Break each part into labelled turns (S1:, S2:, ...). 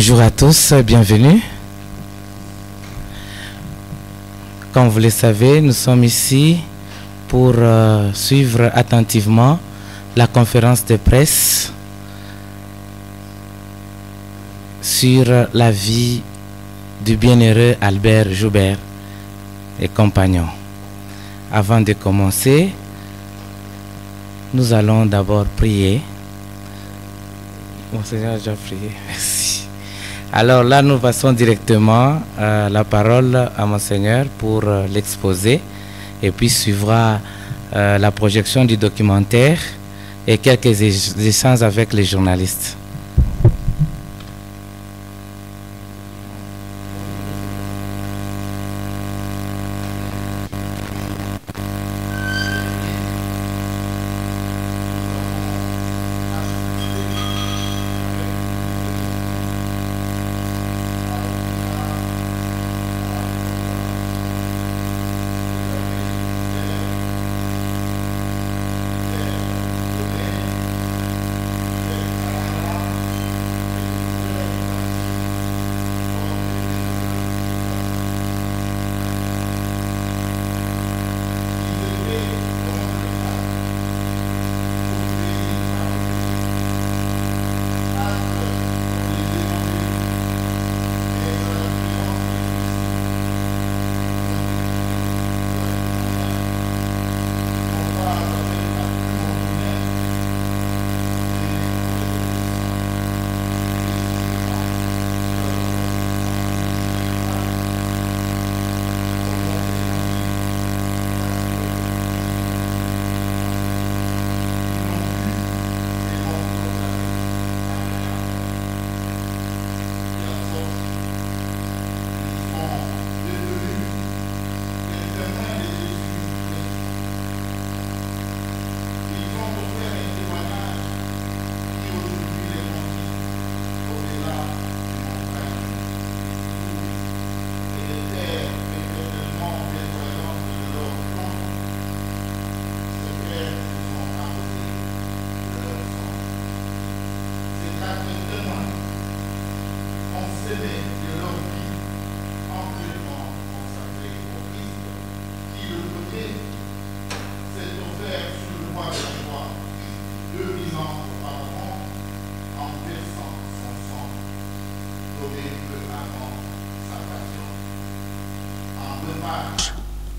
S1: Bonjour à tous, bienvenue. Comme vous le savez, nous sommes ici pour suivre attentivement la conférence de presse sur la vie du bienheureux Albert Joubert et compagnons. Avant de commencer, nous allons d'abord prier. Monseigneur a déjà prié, merci. Alors là, nous passons directement la parole à Monseigneur pour l'exposer et puis suivra la projection du documentaire et quelques échanges avec les journalistes.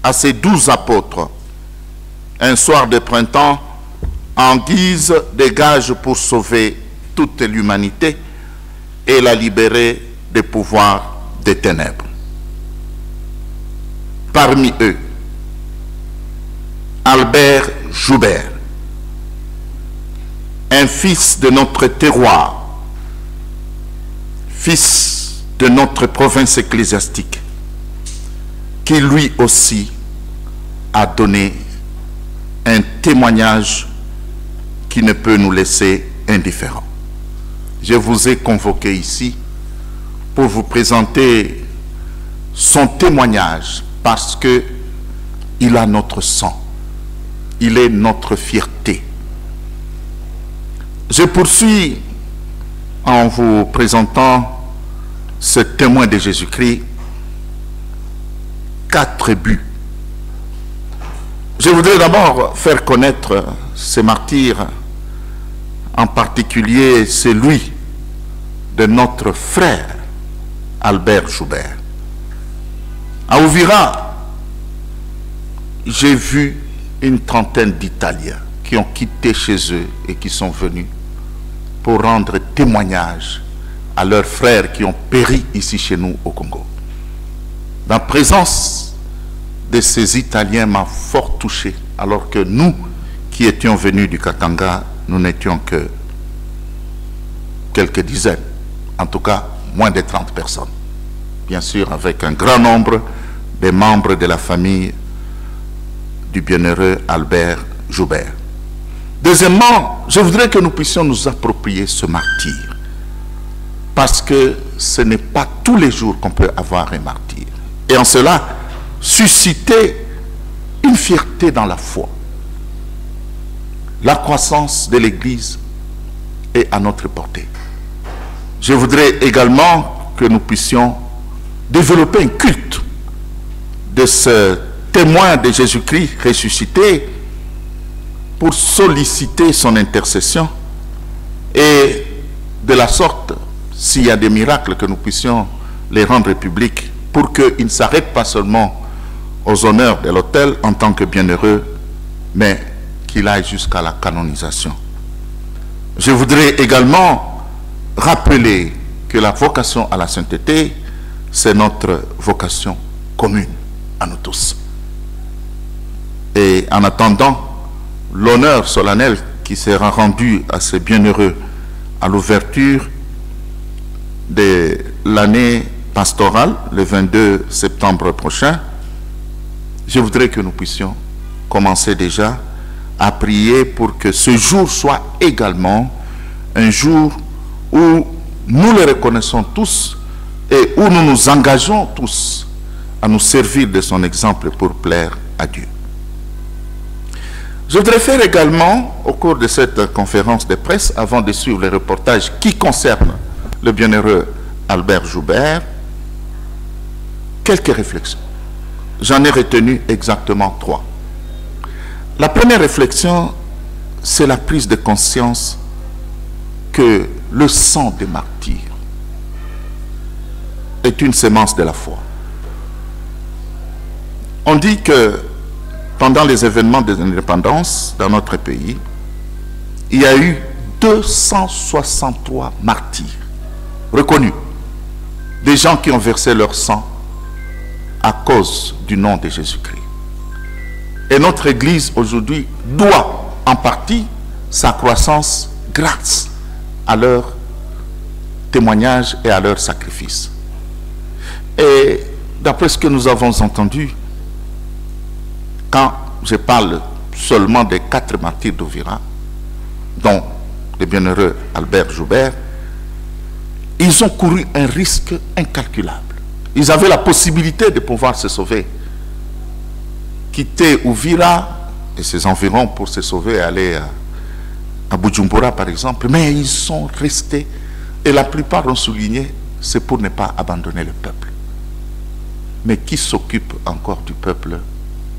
S2: À ses 12 apôtres, un soir de printemps, en guise de gage pour sauver toute l'humanité et la libérer des pouvoirs des ténèbres. Parmi eux, Albert Joubert, un fils de notre terroir, fils de notre province ecclésiastique, qui lui aussi a donné un témoignage qui ne peut nous laisser indifférents. Je vous ai convoqué ici pour vous présenter son témoignage parce que il a notre sang, il est notre fierté. Je poursuis en vous présentant ce témoin de Jésus-Christ. 4 buts. Je voudrais d'abord faire connaître ces martyrs, en particulier celui de notre frère Albert Joubert. À Ouvira, j'ai vu une trentaine d'Italiens qui ont quitté chez eux et qui sont venus pour rendre témoignage à leurs frères qui ont péri ici chez nous au Congo. La présence de ces Italiens m'a fort touché, alors que nous, qui étions venus du Katanga, nous n'étions que quelques dizaines, en tout cas moins de 30 personnes. Bien sûr, avec un grand nombre des membres de la famille du bienheureux Albert Joubert. Deuxièmement, je voudrais que nous puissions nous approprier ce martyr, parce que ce n'est pas tous les jours qu'on peut avoir un martyr. Et en cela, susciter une fierté dans la foi. La croissance de l'Église est à notre portée. Je voudrais également que nous puissions développer un culte de ce témoin de Jésus-Christ ressuscité pour solliciter son intercession et de la sorte, s'il y a des miracles, que nous puissions les rendre publics pour qu'il ne s'arrête pas seulement aux honneurs de l'autel en tant que bienheureux, mais qu'il aille jusqu'à la canonisation. Je voudrais également rappeler que la vocation à la sainteté, c'est notre vocation commune à nous tous. Et en attendant l'honneur solennel qui sera rendu à ces bienheureux à l'ouverture de l'année pastorale, le 22 septembre prochain, je voudrais que nous puissions commencer déjà à prier pour que ce jour soit également un jour où nous le reconnaissons tous et où nous nous engageons tous à nous servir de son exemple pour plaire à Dieu. Je voudrais faire également, au cours de cette conférence de presse, avant de suivre les reportages qui concernent le bienheureux Albert Joubert, quelques réflexions. J'en ai retenu exactement 3. La première réflexion, c'est la prise de conscience que le sang des martyrs est une sémence de la foi. On dit que pendant les événements de l'indépendance dans notre pays, il y a eu 263 martyrs reconnus, des gens qui ont versé leur sang à cause du nom de Jésus-Christ. Et notre Église aujourd'hui doit en partie sa croissance grâce à leur témoignage et à leur sacrifice. Et d'après ce que nous avons entendu, quand je parle seulement des 4 martyrs d'Uvira, dont le bienheureux Albert Joubert, ils ont couru un risque incalculable. Ils avaient la possibilité de pouvoir se sauver, quitter Uvira et ses environs pour se sauver et aller à Bujumbura par exemple, mais ils sont restés et la plupart ont souligné, c'est pour ne pas abandonner le peuple. Mais qui s'occupe encore du peuple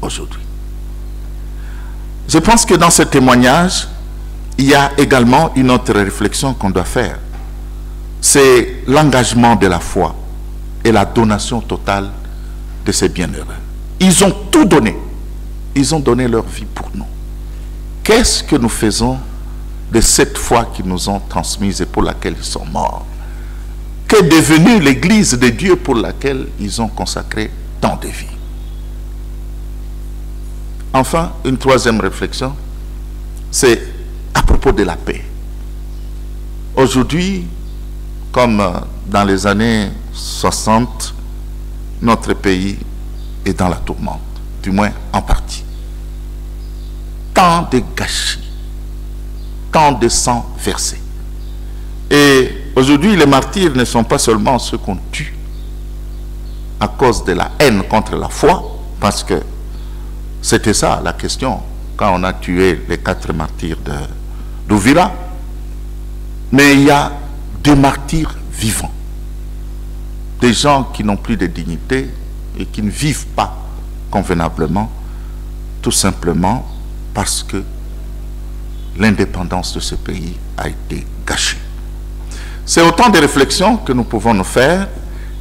S2: aujourd'hui? Je pense que dans ce témoignage, il y a également une autre réflexion qu'on doit faire. C'est l'engagement de la foi et la donation totale de ces bienheureux. Ils ont tout donné. Ils ont donné leur vie pour nous. Qu'est-ce que nous faisons de cette foi qu'ils nous ont transmise et pour laquelle ils sont morts? Qu'est devenue l'Église de Dieu pour laquelle ils ont consacré tant de vies? Enfin, une troisième réflexion, c'est à propos de la paix. Aujourd'hui, comme dans les années 60, notre pays est dans la tourmente, du moins en partie. Tant de gâchis, tant de sang versé. Et aujourd'hui, les martyrs ne sont pas seulement ceux qu'on tue à cause de la haine contre la foi, parce que c'était ça la question quand on a tué les 4 martyrs d'Uvira. Mais il y a des martyrs vivants. Des gens qui n'ont plus de dignité et qui ne vivent pas convenablement, tout simplement parce que l'indépendance de ce pays a été gâchée. C'est autant de réflexions que nous pouvons nous faire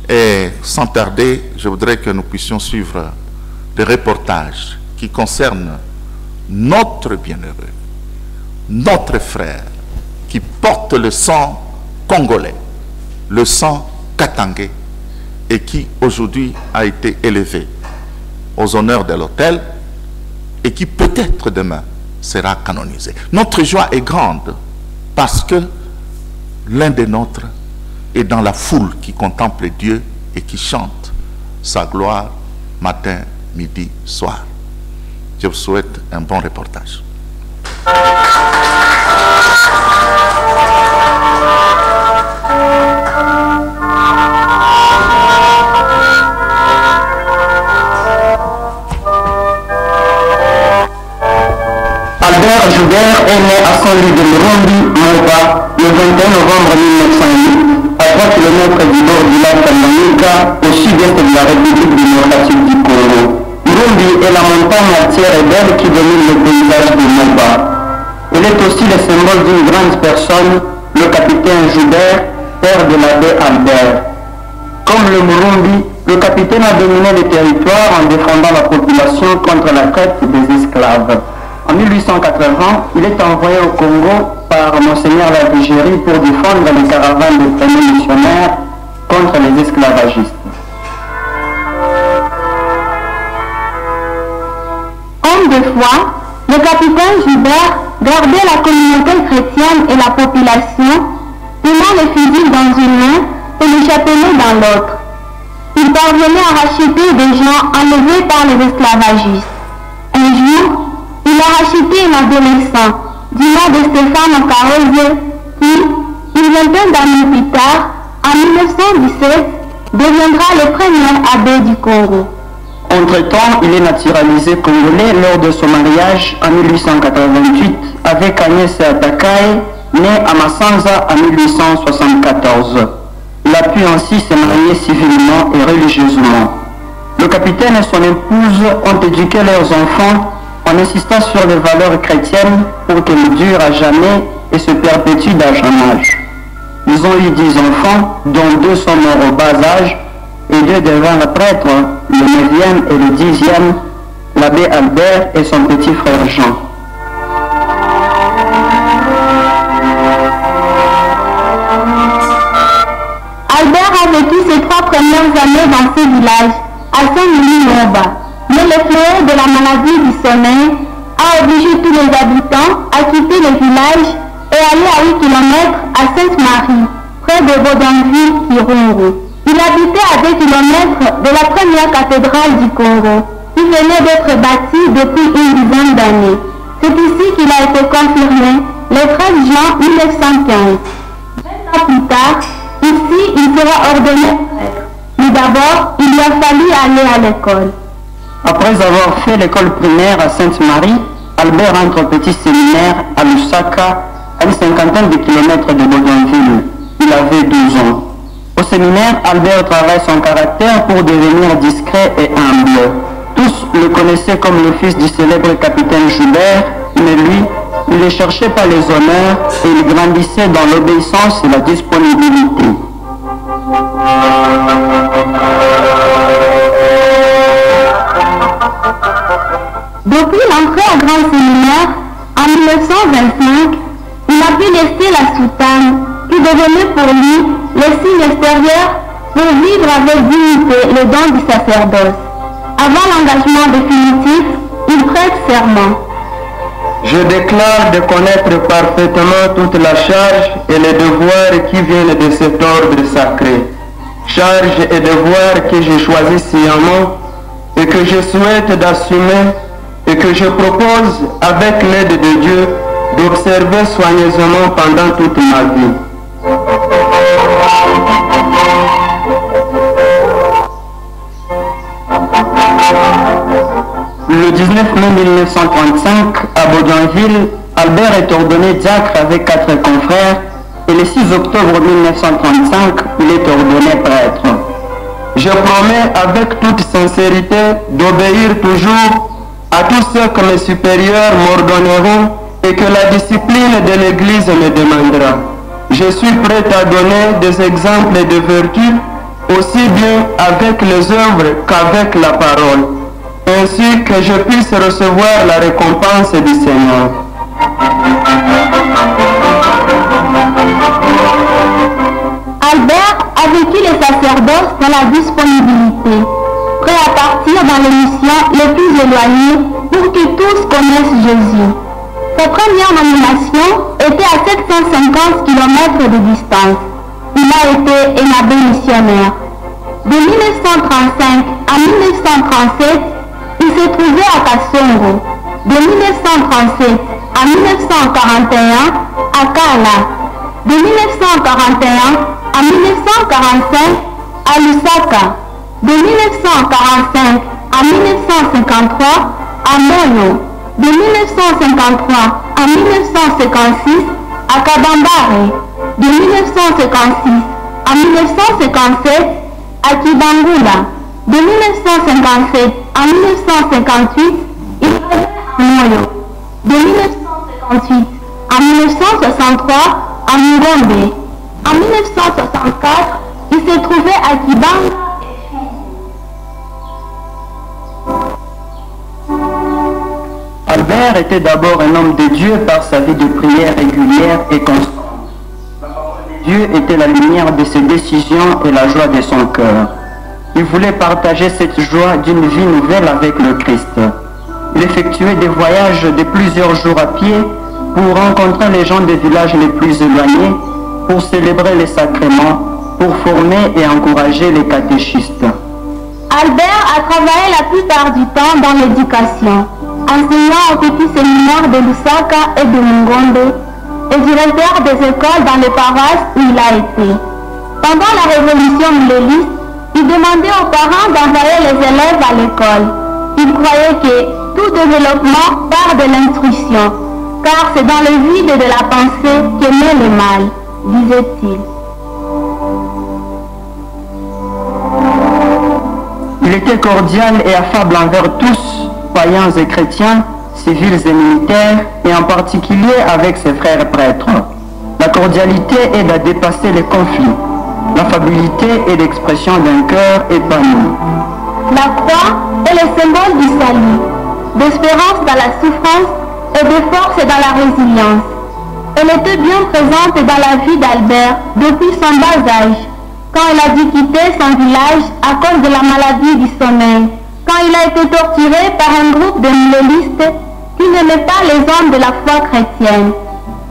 S2: et sans tarder, je voudrais que nous puissions suivre des reportages qui concernent notre bienheureux, notre frère qui porte le sang congolais, le sang katangais et qui aujourd'hui a été élevé aux honneurs de l'autel et qui peut-être demain sera canonisé. Notre joie est grande parce que l'un des nôtres est dans la foule qui contemple Dieu et qui chante sa gloire matin, midi, soir. Je vous souhaite un bon reportage.
S3: Albert Joubert est né à Saint-Louis de Murundi, Moba, le 21 novembre 1908, à 3 km du bord du lac Tanganyika, au sud-est de la République démocratique du Congo. Murumbi est la montagne altière et belle qui domine le paysage de Moba. Elle est aussi le symbole d'une grande personne, le capitaine Joubert, père de l'abbé Albert. Comme le Murumbi, le capitaine a dominé les territoires en défendant la population contre la traite des esclaves. En 1880, il est envoyé au Congo par Monseigneur Lavigéry pour défendre les caravanes des premiers missionnaires contre les esclavagistes.
S4: Homme de foi, le capitaine Joubert gardait la communauté chrétienne et la population, tenant le fusil dans une main et le chapelet dans l'autre. Il parvenait à racheter des gens enlevés par les esclavagistes. Un jour, il a racheté un adolescent du nom de Stéphane Okaoze qui, une vingtaine d'années plus tard, en 1917, deviendra le premier abbé du Congo.
S3: Entre-temps, il est naturalisé congolais lors de son mariage en 1888 avec Agnès Atakae, née à Massanza en 1874. Il a pu ainsi se marier civilement et religieusement. Le capitaine et son épouse ont éduqué leurs enfants en insistant sur les valeurs chrétiennes pour qu'elles durent à jamais et se perpétuent d'âge en âge. Ils ont eu 10 enfants, dont 2 sont morts au bas âge et 2 devinrent prêtres, le 9e et le 10e, l'abbé Albert et son petit frère Jean.
S4: Albert a vécu ses 3 premières années dans ce village, à Saint-Louis-Moba. Mais le fléau de la maladie du sommeil a obligé tous les habitants à quitter le village et aller à 8 km à Sainte-Marie, près de Bodonville-Kirungu. Il habitait à 2 km de la première cathédrale du Congo, qui venait d'être bâtie depuis une dizaine d'années. C'est ici qu'il a été confirmé le 13 juin 1915. 20 ans plus tard, ici il sera ordonné prêtre. Mais d'abord, il lui a fallu aller à l'école.
S3: Après avoir fait l'école primaire à Sainte-Marie, Albert entre au petit séminaire à Lusaka, à une cinquantaine de kilomètres de Bodonville. Il avait 12 ans. Au séminaire, Albert travaille son caractère pour devenir discret et humble. Tous le connaissaient comme le fils du célèbre capitaine Joubert, mais lui, il ne cherchait pas les honneurs et il grandissait dans l'obéissance et la disponibilité.
S4: Depuis l'entrée au grand séminaire, en 1925, il a pu laisser la soutane, qui devenait pour lui le signe extérieur pour vivre avec dignité le don du sacerdoce. Avant l'engagement définitif, il prête serment.
S3: Je déclare de connaître parfaitement toute la charge et les devoirs qui viennent de cet ordre sacré. Charge et devoirs que j'ai choisis sciemment et que je souhaite d'assumer et que je propose, avec l'aide de Dieu, d'observer soigneusement pendant toute ma vie. Le 19 mai 1935, à Bodonville, Albert est ordonné diacre avec 4 confrères et le 6 octobre 1935, il est ordonné prêtre. Je promets avec toute sincérité d'obéir toujours à tout ce que mes supérieurs m'ordonneront et que la discipline de l'Église me demandera. Je suis prêt à donner des exemples de vertu aussi bien avec les œuvres qu'avec la parole, ainsi que je puisse recevoir la récompense du Seigneur.
S4: Albert a vécu le sacerdoce dans la disponibilité, prêt à partir dans les missions les plus éloignées pour que tous connaissent Jésus. Sa première nomination était à 750 km de distance. Il a été un abbé missionnaire. De 1935 à 1937, il se trouvait à Kasongo. De 1937 à 1941 à Kala. De 1941 à 1945 à Lusaka. De 1945 à 1953 à Moyo. De 1953 à 1956 à Kabambare. De 1956 à 1957 à Kibangula. De 1957 à 1958, il revint à Moyo. De 1958 à 1963 à Mungombe. En 1964, il se trouvait à Kibanga.
S3: Albert était d'abord un homme de Dieu par sa vie de prière régulière et constante. Dieu était la lumière de ses décisions et la joie de son cœur. Il voulait partager cette joie d'une vie nouvelle avec le Christ. Il effectuait des voyages de plusieurs jours à pied pour rencontrer les gens des villages les plus éloignés, pour célébrer les sacrements, pour former et encourager les catéchistes.
S4: Albert a travaillé la plupart du temps dans l'éducation, enseignant au petit séminaire de Lusaka et de Mungombe et directeur des écoles dans les paroisses où il a été. Pendant la révolution milléliste, il demandait aux parents d'envoyer les élèves à l'école. Il croyait que tout développement part de l'instruction, car c'est dans le vide de la pensée qu'est né le mal, disait-il.
S3: Il était cordial et affable envers tous, païens et chrétiens, civils et militaires, et en particulier avec ses frères prêtres. La cordialité aide à dépasser les conflits. L'affabilité est l'expression d'un cœur épanoui.
S4: La croix est le symbole du salut, d'espérance dans la souffrance et de force dans la résilience. Elle était bien présente dans la vie d'Albert depuis son bas âge, quand il a dû quitter son village à cause de la maladie du sommeil, quand il a été torturé par un groupe de millélistes qui n'aimaient pas les hommes de la foi chrétienne.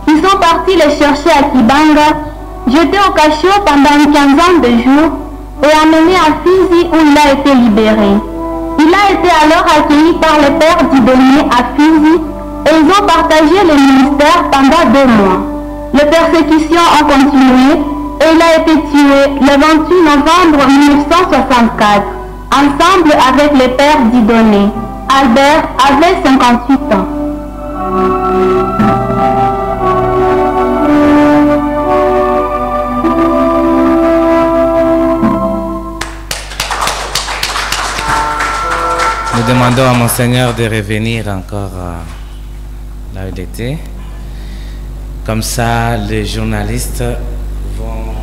S4: Ils sont partis les chercher à Kibanga, jetés au cachot pendant une quinzaine de jours et amenés à Fizi où il a été libéré. Il a été alors accueilli par le père Dieudonné à Fizi et ils ont partagé le ministère pendant 2 mois. Les persécutions ont continué et il a été tué le 28 novembre 1964, ensemble avec le père Dieudonné. Albert avait 58 ans.
S1: Nous demandons à Monseigneur de revenir encore là où il était. Comme ça, les journalistes vont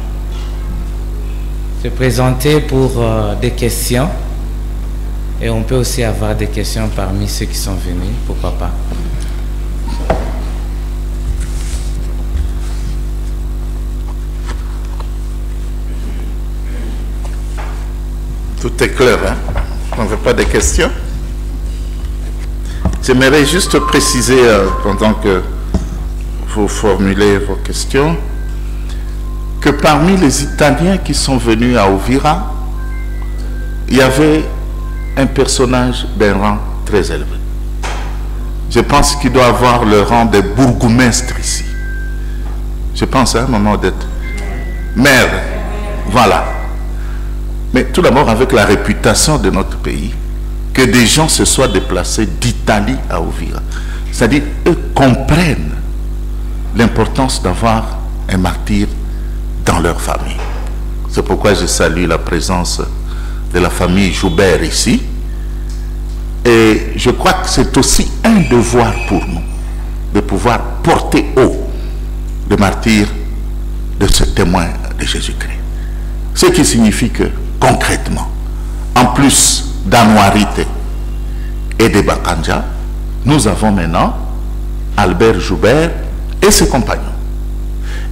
S1: se présenter pour des questions. Et on peut aussi avoir des questions parmi ceux qui sont venus, pourquoi pas.
S2: Tout est clair, hein? On ne veut pas de questions. J'aimerais juste préciser, pendant que vous formulez vos questions, que parmi les Italiens qui sont venus à Uvira, il y avait un personnage d'un rang très élevé. Je pense qu'il doit avoir le rang de bourgmestre ici. Je pense à un moment d'être maire. Voilà. Mais tout d'abord avec la réputation de notre pays, que des gens se soient déplacés d'Italie à Uvira. C'est-à-dire, eux comprennent l'importance d'avoir un martyr dans leur famille. C'est pourquoi je salue la présence de la famille Joubert ici. Et je crois que c'est aussi un devoir pour nous de pouvoir porter haut le martyr de ce témoin de Jésus-Christ. Ce qui signifie que, concrètement, en plus d'Anouarité et de Bakanja, nous avons maintenant Albert Joubert et ses compagnons.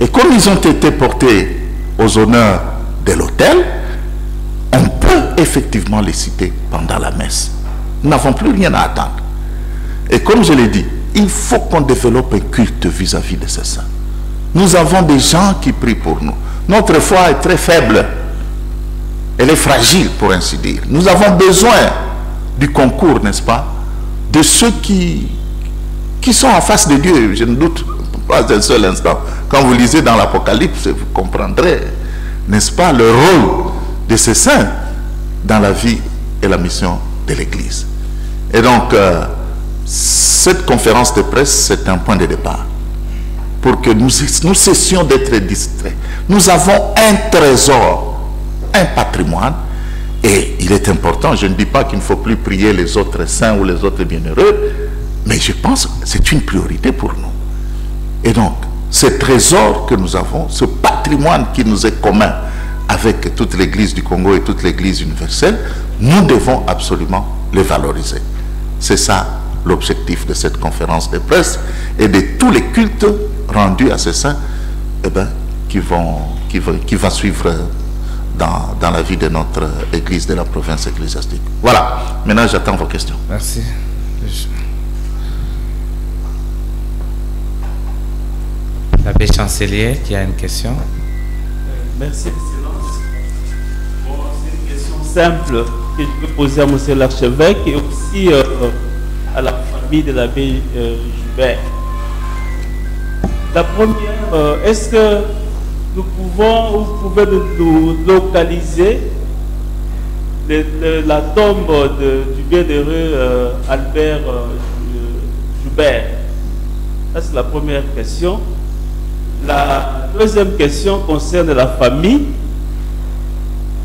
S2: Et comme ils ont été portés aux honneurs de l'autel, on peut effectivement les citer pendant la messe. Nous n'avons plus rien à attendre. Et comme je l'ai dit, il faut qu'on développe un culte vis-à-vis de ces saints. Nous avons des gens qui prient pour nous. Notre foi est très faible. Elle est fragile, pour ainsi dire. Nous avons besoin du concours, n'est-ce pas, de ceux qui sont en face de Dieu. Je ne doute pas un seul instant. Quand vous lisez dans l'Apocalypse, vous comprendrez, n'est-ce pas, le rôle de ces saints dans la vie et la mission de l'Église. Et donc, cette conférence de presse, c'est un point de départ pour que nous cessions d'être distraits. Nous avons un trésor, un patrimoine, et il est important, je ne dis pas qu'il ne faut plus prier les autres saints ou les autres bienheureux, mais je pense que c'est une priorité pour nous. Et donc, ce trésor que nous avons, ce patrimoine qui nous est commun avec toute l'Église du Congo et toute l'Église universelle, nous devons absolument les valoriser. C'est ça l'objectif de cette conférence de presse et de tous les cultes rendus à ces saints qui va suivre dans la vie de notre Église de la province ecclésiastique. Voilà, maintenant j'attends vos questions.
S1: Merci. L'abbé Chancelier qui a une question.
S5: Merci, Excellence. Bon, c'est une question simple que je peux poser à Monsieur l'archevêque et aussi à la famille de l'abbé Joubert. La première, est-ce que nous pouvons, ou vous pouvez nous localiser la tombe du bienheureux Albert Joubert? Ça, c'est la première question. La deuxième question concerne la famille.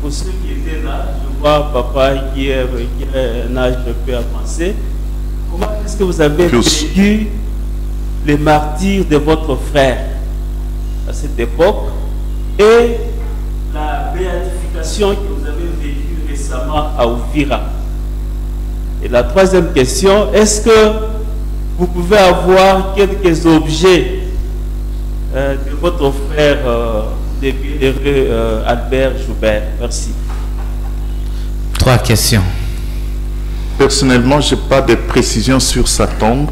S5: Pour ceux qui étaient là, je vois papa qui a un âge un peu avancé. Comment est-ce que vous avez vécu les martyrs de votre frère à cette époque et la béatification que vous avez vécue récemment à Uvira? Et la troisième question, est-ce que vous pouvez avoir quelques objets de votre frère de bienheureux Albert Joubert? Merci.
S1: 3 questions.
S2: Personnellement, je n'ai pas de précision sur sa tombe,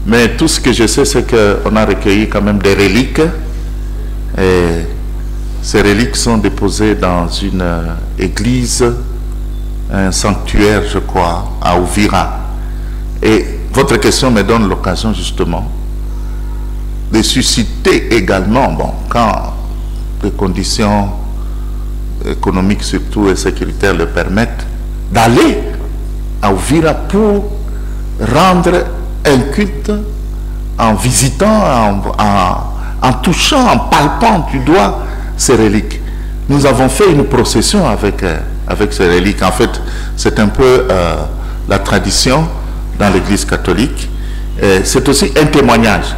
S2: mais tout ce que je sais, c'est qu'on a recueilli quand même des reliques. Et ces reliques sont déposées dans une église, un sanctuaire, je crois, à Uvira. Et votre question me donne l'occasion justement de susciter également, bon, quand les conditions économiques surtout et sécuritaires le permettent, d'aller à Uvira pour rendre un culte en visitant, en touchant, en palpant du doigt ces reliques. Nous avons fait une procession avec ces reliques. En fait, c'est un peu la tradition dans l'Église catholique. C'est aussi un témoignage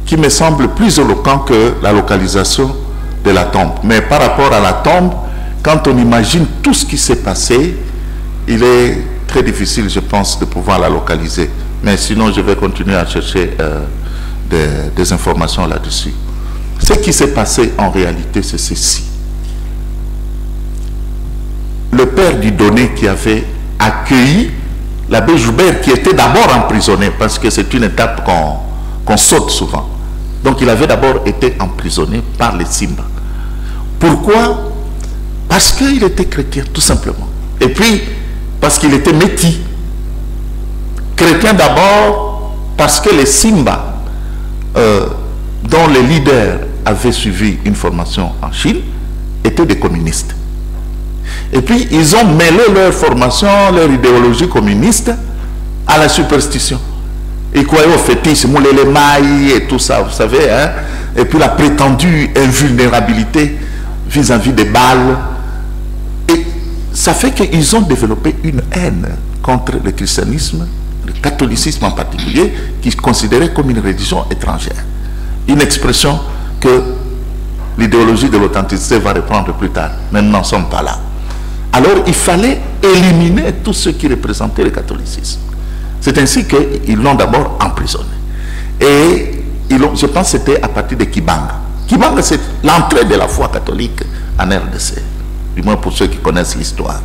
S2: qui me semble plus éloquent que la localisation de la tombe. Mais par rapport à la tombe, quand on imagine tout ce qui s'est passé, il est très difficile, je pense, de pouvoir la localiser. Mais sinon, je vais continuer à chercher des informations là-dessus. Ce qui s'est passé en réalité, c'est ceci. Le père Dieudonné qui avait accueilli l'abbé Joubert, qui était d'abord emprisonné, parce que c'est une étape qu'on saute souvent. Donc il avait d'abord été emprisonné par les Simba. Pourquoi? Parce qu'il était chrétien, tout simplement. Et puis, parce qu'il était métis. Chrétien d'abord, parce que les Simba, dont les leaders avaient suivi une formation en Chine, étaient des communistes. Et puis, ils ont mêlé leur formation, leur idéologie communiste à la superstition. Ils croyaient au fétichisme, les mailles et tout ça, vous savez, hein? Et puis la prétendue invulnérabilité vis-à-vis des balles. Et ça fait qu'ils ont développé une haine contre le christianisme, le catholicisme en particulier, qui est considéré comme une religion étrangère. Une expression que l'idéologie de l'authenticité va reprendre plus tard. Mais nous n'en sommes pas là. Alors il fallait éliminer tout ce qui représentait le catholicisme. C'est ainsi qu'ils l'ont d'abord emprisonné. Et je pense que c'était à partir de Kibanga. Kibanga, c'est l'entrée de la foi catholique en RDC. Du moins pour ceux qui connaissent l'histoire.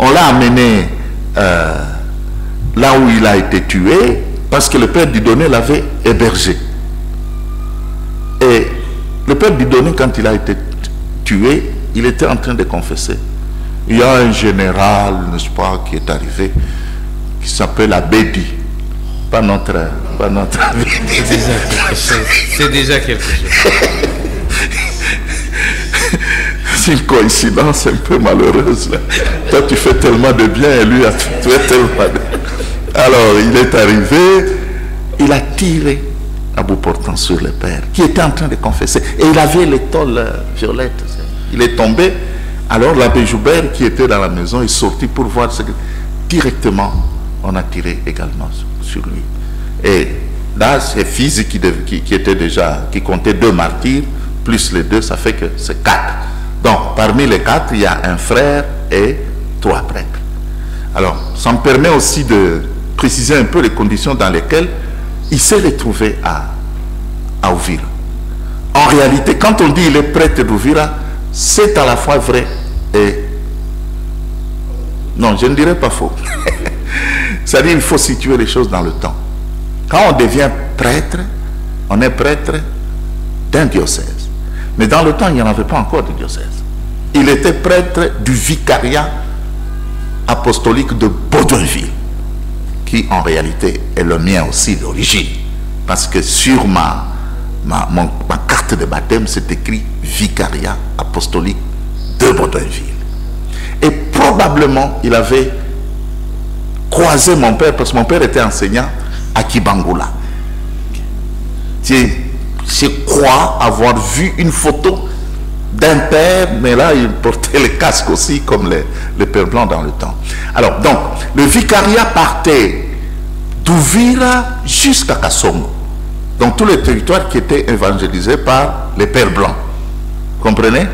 S2: On l'a amené là où il a été tué, parce que le père Dieudonné l'avait hébergé. Et le père Dieudonné, quand il a été tué, il était en train de confesser. Il y a un général, n'est-ce pas, qui est arrivé, qui s'appelle Abedi. Pas notre
S1: C'est déjà quelque chose.
S2: C'est une coïncidence un peu malheureuse là. Toi tu fais tellement de bien et lui a fait tellement de... Alors il est arrivé, il a tiré à bout portant sur le père, qui était en train de confesser. Et il avait l'étole violette. Il est tombé. Alors l'abbé Joubert, qui était dans la maison, est sorti pour voir ce que... Directement, on a tiré également sur lui. Et là, ses fils qui étaient déjà, qui comptaient 2 martyrs, plus les 2, ça fait que c'est 4. Donc, parmi les 4, il y a un frère et 3 prêtres. Alors, ça me permet aussi de préciser un peu les conditions dans lesquelles il s'est retrouvé à Uvira. En réalité, quand on dit il est prêtre d'Uvira, c'est à la fois vrai et... Non, je ne dirais pas faux. C'est-à-dire qu'il faut situer les choses dans le temps. Quand on devient prêtre, on est prêtre d'un diocèse. Mais dans le temps, il n'y en avait pas encore de diocèse. Il était prêtre du vicariat apostolique de Baudouinville, qui en réalité est le mien aussi d'origine. Parce que sur ma carte de baptême, c'est écrit vicariat apostolique de Baudouinville. Et probablement, il avait croisé mon père, parce que mon père était enseignant à Kibangula. Je crois avoir vu une photo d'un père, mais là, il portait le casque aussi, comme les pères blancs dans le temps. Alors, donc, le vicariat partait d'Uvira jusqu'à Kassongo, donc tous les territoires qui étaient évangélisés par les pères blancs. Comprenez?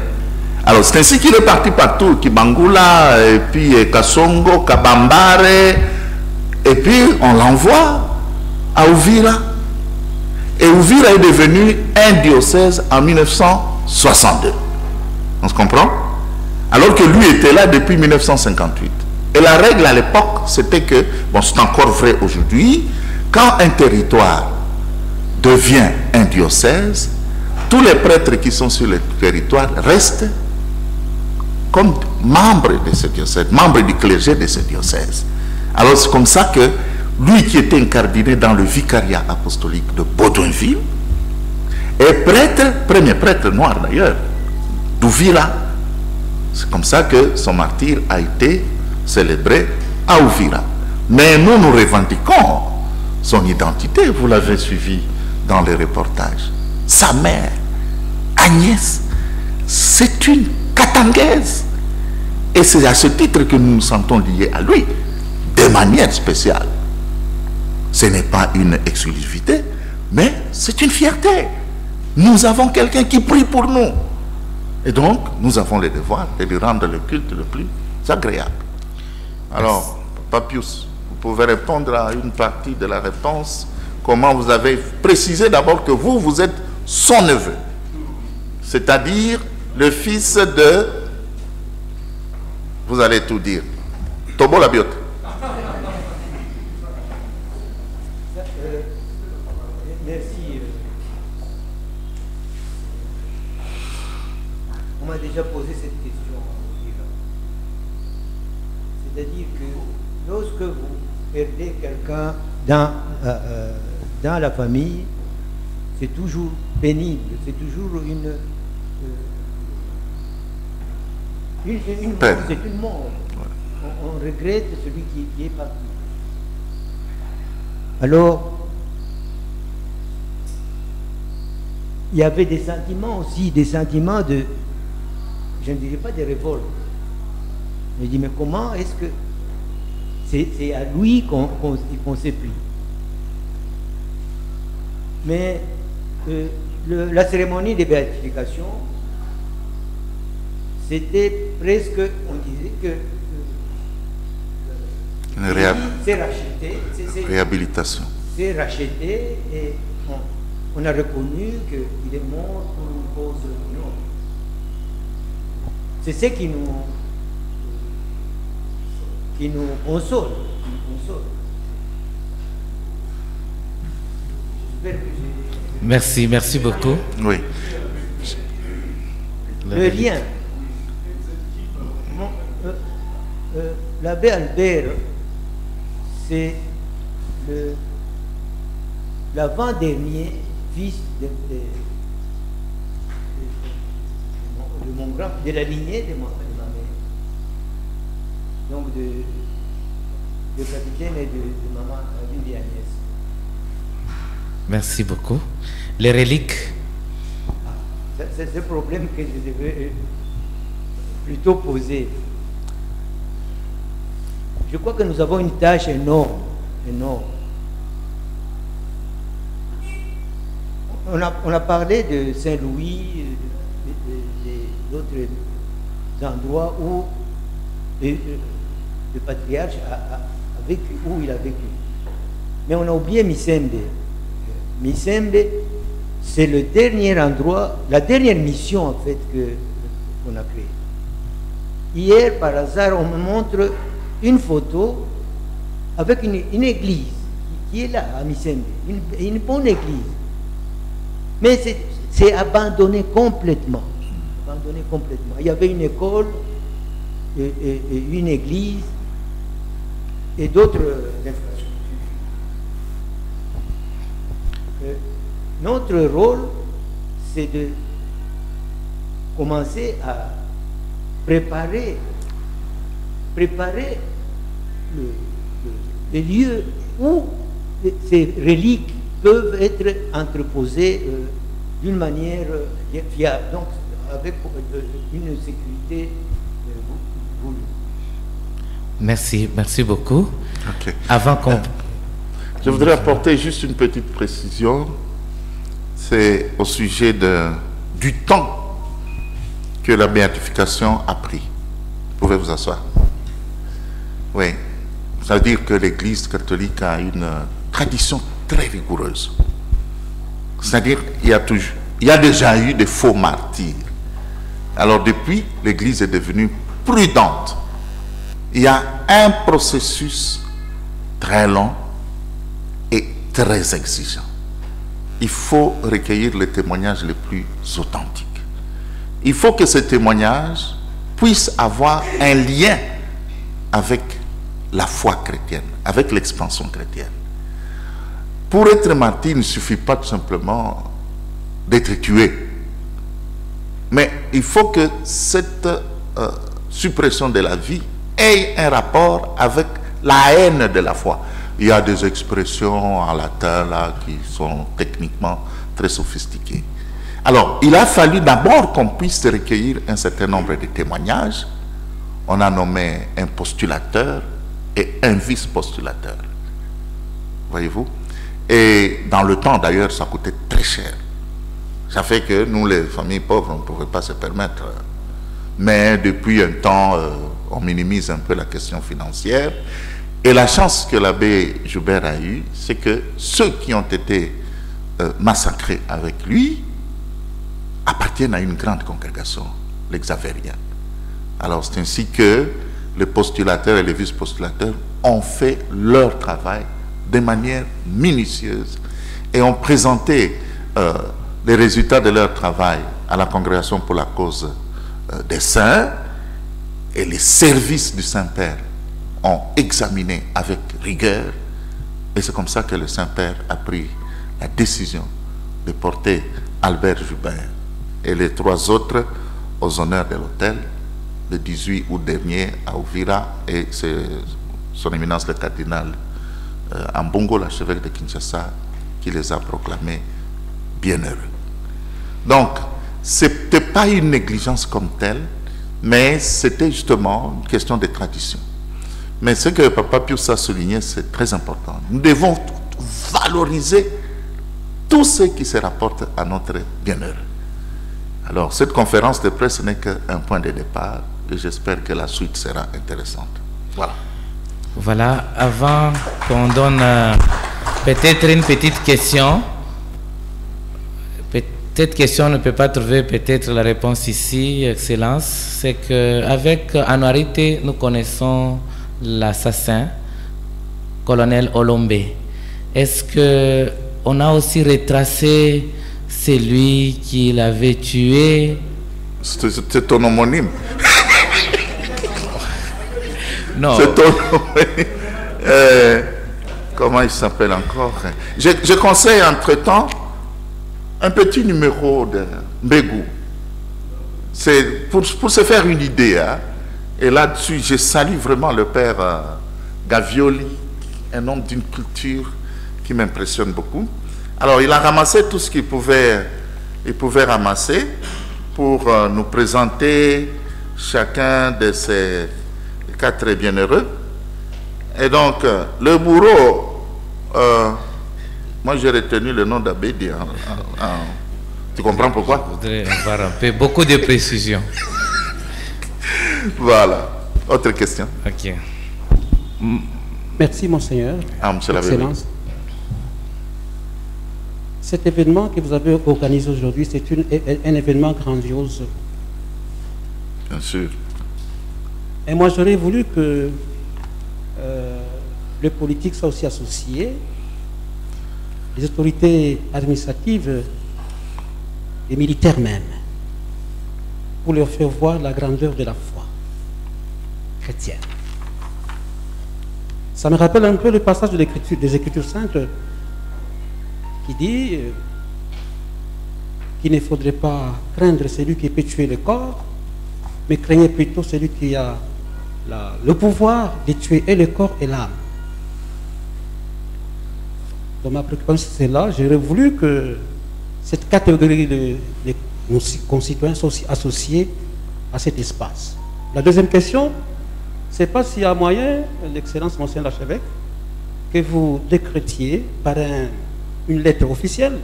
S2: Alors, c'est ainsi qu'il est parti partout, Kibangula, et puis Kassongo, Kabambare, et puis on l'envoie à Uvira. Et Uvira est devenu un diocèse en 1962. On se comprend? Alors que lui était là depuis 1958. Et la règle à l'époque, c'était que, bon, c'est encore vrai aujourd'hui, quand un territoire devient un diocèse, tous les prêtres qui sont sur le territoire restent comme membres de ce diocèse, membres du clergé de ce diocèse. Alors c'est comme ça que lui qui était incardiné dans le vicariat apostolique de Baudouinville est prêtre, premier prêtre noir d'ailleurs, d'Uvira. C'est comme ça que son martyre a été célébré à Uvira. Mais nous, nous revendiquons son identité, vous l'avez suivi dans les reportages. Sa mère, Agnès, c'est une Katangaise. Et c'est à ce titre que nous nous sentons liés à lui, de manière spéciale. Ce n'est pas une exclusivité, mais c'est une fierté. Nous avons quelqu'un qui prie pour nous. Et donc, nous avons le devoir de lui rendre le culte le plus agréable. Alors, Papius, vous pouvez répondre à une partie de la réponse. Comment vous avez précisé d'abord que vous êtes son neveu. C'est-à-dire le fils de... Vous allez tout dire. Tobo la biote.
S6: Merci. On m'a déjà posé cette question. C'est-à-dire que lorsque vous perdez quelqu'un dans la famille, c'est toujours pénible, c'est toujours une mort, c'est une mort. On regrette celui qui est parti. Alors, il y avait des sentiments aussi, des sentiments de, je ne dirais pas de révolte. Je me dis, mais comment est-ce que c'est à lui qu'on s'est pris? Mais la cérémonie de béatification, c'était presque, on disait que c'est racheté.
S2: Réhabilitation.
S6: C'est racheté et on a reconnu qu'il est mort pour une cause noble. C'est ce qui nous console.
S1: Merci beaucoup.
S2: Oui.
S6: Le lien. L'abbé Albert, c'est l'avant-dernier fils de mon grand, de la lignée de ma mère. Donc de capitaine et de maman, d'une des Agnès.
S1: Merci beaucoup. Les reliques.
S6: C'est le problème que je devais plutôt poser. Je crois que nous avons une tâche énorme. On a parlé de Saint-Louis, d'autres endroits où le patriarche a vécu, où il a vécu. Mais on a oublié Misembe. Misembe, c'est le dernier endroit, la dernière mission en fait qu'on a créée. Hier, par hasard, on me montre une photo avec une église qui est là à Misembe, une bonne église. Mais c'est abandonné complètement. Il y avait une école, et une église et d'autres infrastructures. Notre rôle, c'est de commencer à préparer les lieux où ces reliques peuvent être entreposées d'une manière fiable, donc avec une sécurité voulue.
S1: Merci beaucoup.
S2: Okay.
S1: Avant qu'on...
S2: Je voudrais apporter juste une petite précision. C'est au sujet du temps que la béatification a pris. Vous pouvez vous asseoir. Oui. Ça veut dire que l'Église catholique a une tradition très rigoureuse. C'est-à-dire qu'il y a déjà eu des faux martyrs. Alors depuis, l'Église est devenue prudente. Il y a un processus très long et très exigeant. Il faut recueillir les témoignages les plus authentiques. Il faut que ces témoignages puissent avoir un lien avec la foi chrétienne, avec l'expansion chrétienne. Pour être martyr, il ne suffit pas tout simplement d'être tué. Mais il faut que cette suppression de la vie ait un rapport avec la haine de la foi. Il y a des expressions en latin là qui sont techniquement très sophistiquées. Alors, il a fallu d'abord qu'on puisse recueillir un certain nombre de témoignages. On a nommé un postulateur et un vice-postulateur. Voyez-vous? Et dans le temps, d'ailleurs, ça coûtait très cher. Ça fait que nous, les familles pauvres, on ne pouvait pas se permettre. Mais depuis un temps, on minimise un peu la question financière. Et la chance que l'abbé Joubert a eue, c'est que ceux qui ont été massacrés avec lui appartiennent à une grande congrégation, les Xavériens. Alors c'est ainsi que les postulateurs et les vice-postulateurs ont fait leur travail de manière minutieuse et ont présenté les résultats de leur travail à la Congrégation pour la cause des saints, et les services du Saint-Père ont examiné avec rigueur, et c'est comme ça que le Saint-Père a pris la décision de porter Albert Joubert et les trois autres aux honneurs de l'autel le 18 août dernier à Uvira, et c'est son éminence le cardinal Ambongo, l'archevêque de Kinshasa, qui les a proclamés bienheureux. Donc, ce n'était pas une négligence comme telle, mais c'était justement une question de tradition. Mais ce que Papa Pius a souligné, c'est très important. Nous devons valoriser tout ce qui se rapporte à notre bienheureux. Alors, cette conférence de presse n'est qu'un point de départ, et j'espère que la suite sera intéressante. Voilà.
S1: Voilà, avant qu'on donne peut-être une petite question, cette question ne peut pas trouver peut-être la réponse ici, Excellence, c'est qu'avec Anuarité, nous connaissons l'assassin, colonel Olombe. Est-ce qu'on a aussi retracé celui qui l'avait tué?
S2: C'est ton homonyme.
S1: Non.
S2: C'est ton homonyme. Comment il s'appelle encore? Je conseille entre-temps un petit numéro de Mbégou. C'est pour se faire une idée. Hein. Et là-dessus, je salue vraiment le père Gavioli, un homme d'une culture qui m'impressionne beaucoup. Alors, il a ramassé tout ce qu'il pouvait ramasser pour nous présenter chacun de ces 4 bienheureux. Et donc, le bourreau, moi j'ai retenu le nom d'Abedi. Tu comprends pourquoi?
S1: Je voudrais avoir un peu, beaucoup de précisions.
S2: Voilà. Autre question.
S1: Ok.
S7: Merci, Monseigneur.
S2: Monsieur
S7: Excellence. Cet événement que vous avez organisé aujourd'hui, c'est un événement grandiose.
S2: Bien sûr.
S7: Et moi, j'aurais voulu que les politiques soient aussi associés, les autorités administratives et militaires même, pour leur faire voir la grandeur de la foi chrétienne. Ça me rappelle un peu le passage des Écritures saintes qui dit qu'il ne faudrait pas craindre celui qui peut tuer le corps, mais craignez plutôt celui qui a le pouvoir de tuer et le corps et l'âme. Dans ma préoccupation, c'est là, j'aurais voulu que cette catégorie de concitoyens soit aussi associée à cet espace. La deuxième question, c'est pas s'il y a moyen, l'Excellence Monseigneur l'archevêque, que vous décrétiez par une lettre officielle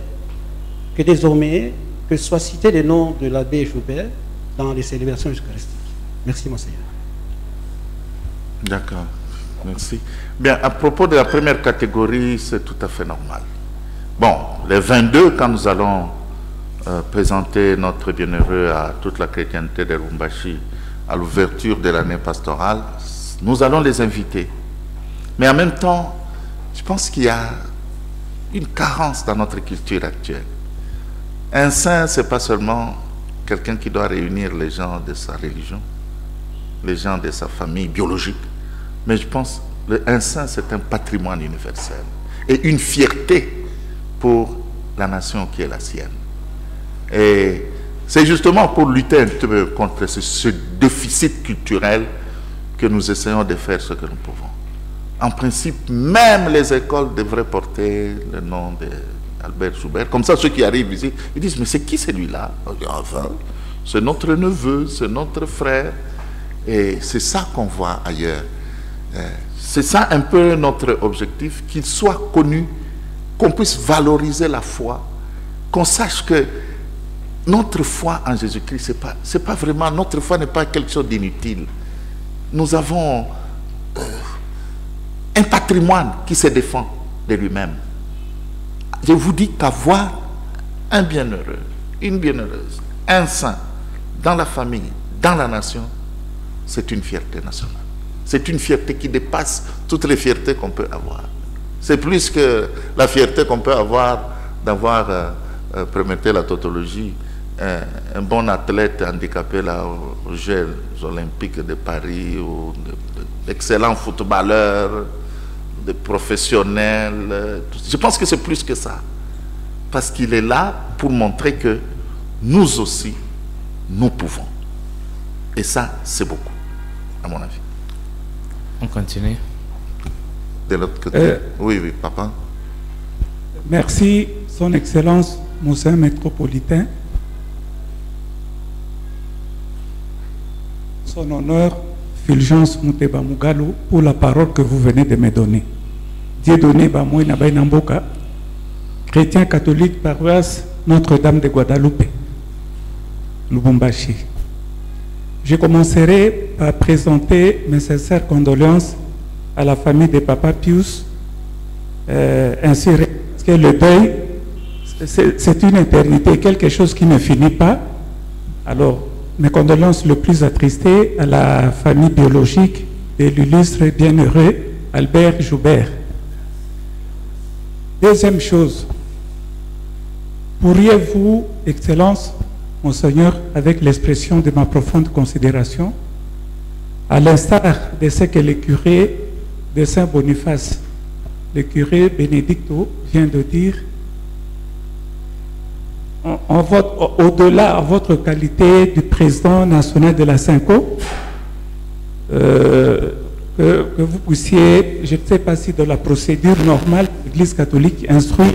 S7: que désormais que soit cité le nom de l'abbé Joubert dans les célébrations eucharistiques. Merci, Monseigneur.
S2: D'accord, merci. Bien, à propos de la première catégorie, c'est tout à fait normal. Bon, les 22, quand nous allons présenter notre bienheureux à toute la chrétienté de Lubumbashi à l'ouverture de l'année pastorale, nous allons les inviter. Mais en même temps, je pense qu'il y a une carence dans notre culture actuelle. Un saint, ce n'est pas seulement quelqu'un qui doit réunir les gens de sa religion, les gens de sa famille biologique, mais je pense qu'un saint, c'est un patrimoine universel et une fierté pour la nation qui est la sienne. Et c'est justement pour lutter un peu contre ce déficit culturel que nous essayons de faire ce que nous pouvons. En principe, même les écoles devraient porter le nom d'Albert Joubert. Comme ça, ceux qui arrivent ici, ils disent, mais c'est qui celui-là? Enfin, c'est notre neveu, c'est notre frère. Et c'est ça qu'on voit ailleurs. C'est ça un peu notre objectif, qu'il soit connu, qu'on puisse valoriser la foi, qu'on sache que notre foi en Jésus-Christ, c'est pas vraiment, notre foi n'est pas quelque chose d'inutile. Nous avons un patrimoine qui se défend de lui-même. Je vous dis qu'avoir un bienheureux, une bienheureuse, un saint dans la famille, dans la nation, c'est une fierté nationale. C'est une fierté qui dépasse toutes les fiertés qu'on peut avoir. C'est plus que la fierté qu'on peut avoir d'avoir, permettez la tautologie, un bon athlète handicapé là, aux Jeux olympiques de Paris, ou d'excellents footballeurs, de professionnels. Je pense que c'est plus que ça. Parce qu'il est là pour montrer que nous aussi, nous pouvons. Et ça, c'est beaucoup, à mon avis.
S1: On continue.
S2: De l'autre côté. Oui, papa.
S8: Merci, Son Excellence, Monseigneur métropolitain. Son honneur, Fulgence Muteba Mugalo, pour la parole que vous venez de me donner. Dieu donné, Bamoui Nabai Namboka, chrétien catholique, paroisse Notre-Dame de Guadalupe, Lubumbashi. Je commencerai par présenter mes sincères condoléances à la famille de Papa Pius, ainsi que le deuil, c'est une éternité, quelque chose qui ne finit pas. Alors, mes condoléances le plus attristées à la famille biologique de l'illustre bienheureux Albert Joubert. Deuxième chose, pourriez-vous, Excellence, Monseigneur, avec l'expression de ma profonde considération, à l'instar de ce que le curé de Saint-Boniface, le curé Benedicto, vient de dire, au-delà de votre qualité de président national de la SYNCO, que vous puissiez, je ne sais pas si dans la procédure normale de l'Église catholique, instruire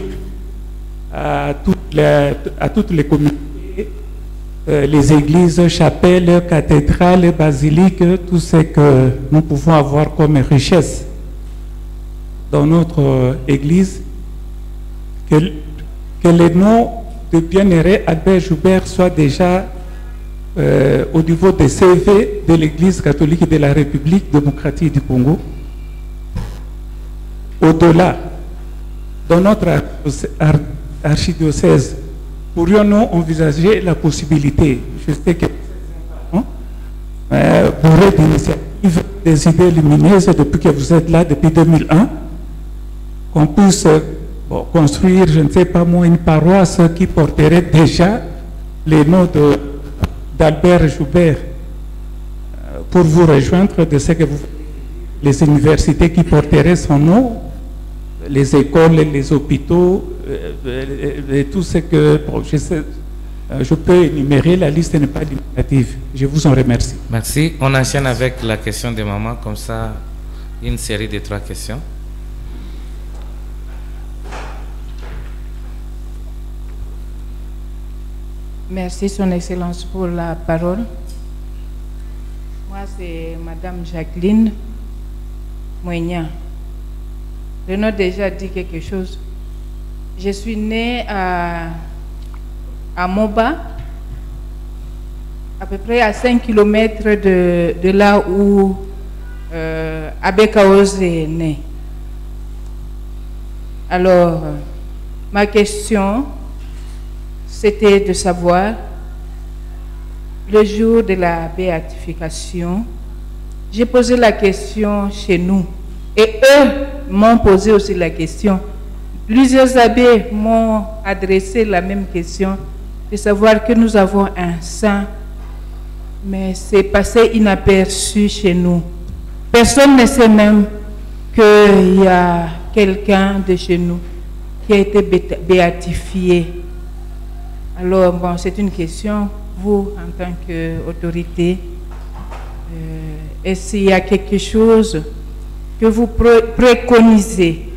S8: à toutes les communautés, les églises, chapelles, cathédrales, basiliques, tout ce que nous pouvons avoir comme richesse dans notre église, que le nom de bienheureux Albert Joubert soit déjà au niveau des CV de l'Église catholique de la République démocratique du Congo. Au-delà, dans notre archidiocèse, pourrions-nous envisager la possibilité, je sais que bourré d'initiatives, des idées lumineuses depuis que vous êtes là, depuis 2001, qu'on puisse construire, je ne sais pas moi, une paroisse qui porterait déjà les noms d'Albert Joubert pour vous rejoindre de ce que vous faites, les universités qui porteraient son nom, les écoles, les hôpitaux, et tout ce que je peux énumérer, la liste n'est pas limitative. Je vous en remercie.
S1: Merci. On enchaîne avec la question de maman, comme ça, une série de 3 questions.
S9: Merci, Son Excellence, pour la parole. Moi, c'est Madame Jacqueline Moignan. Le nom déjà dit quelque chose. Je suis née à Moba, à peu près à 5 km de là où Abbé Kaos est né. Alors, ma question, c'était de savoir, le jour de la béatification, j'ai posé la question chez nous. Et eux m'ont posé aussi la question. Plusieurs abbés m'ont adressé la même question, de savoir que nous avons un saint, mais c'est passé inaperçu chez nous. Personne ne sait même qu'il y a quelqu'un de chez nous qui a été béatifié. Alors, bon, c'est une question, vous, en tant qu'autorité, est-ce qu'il y a quelque chose que vous préconisez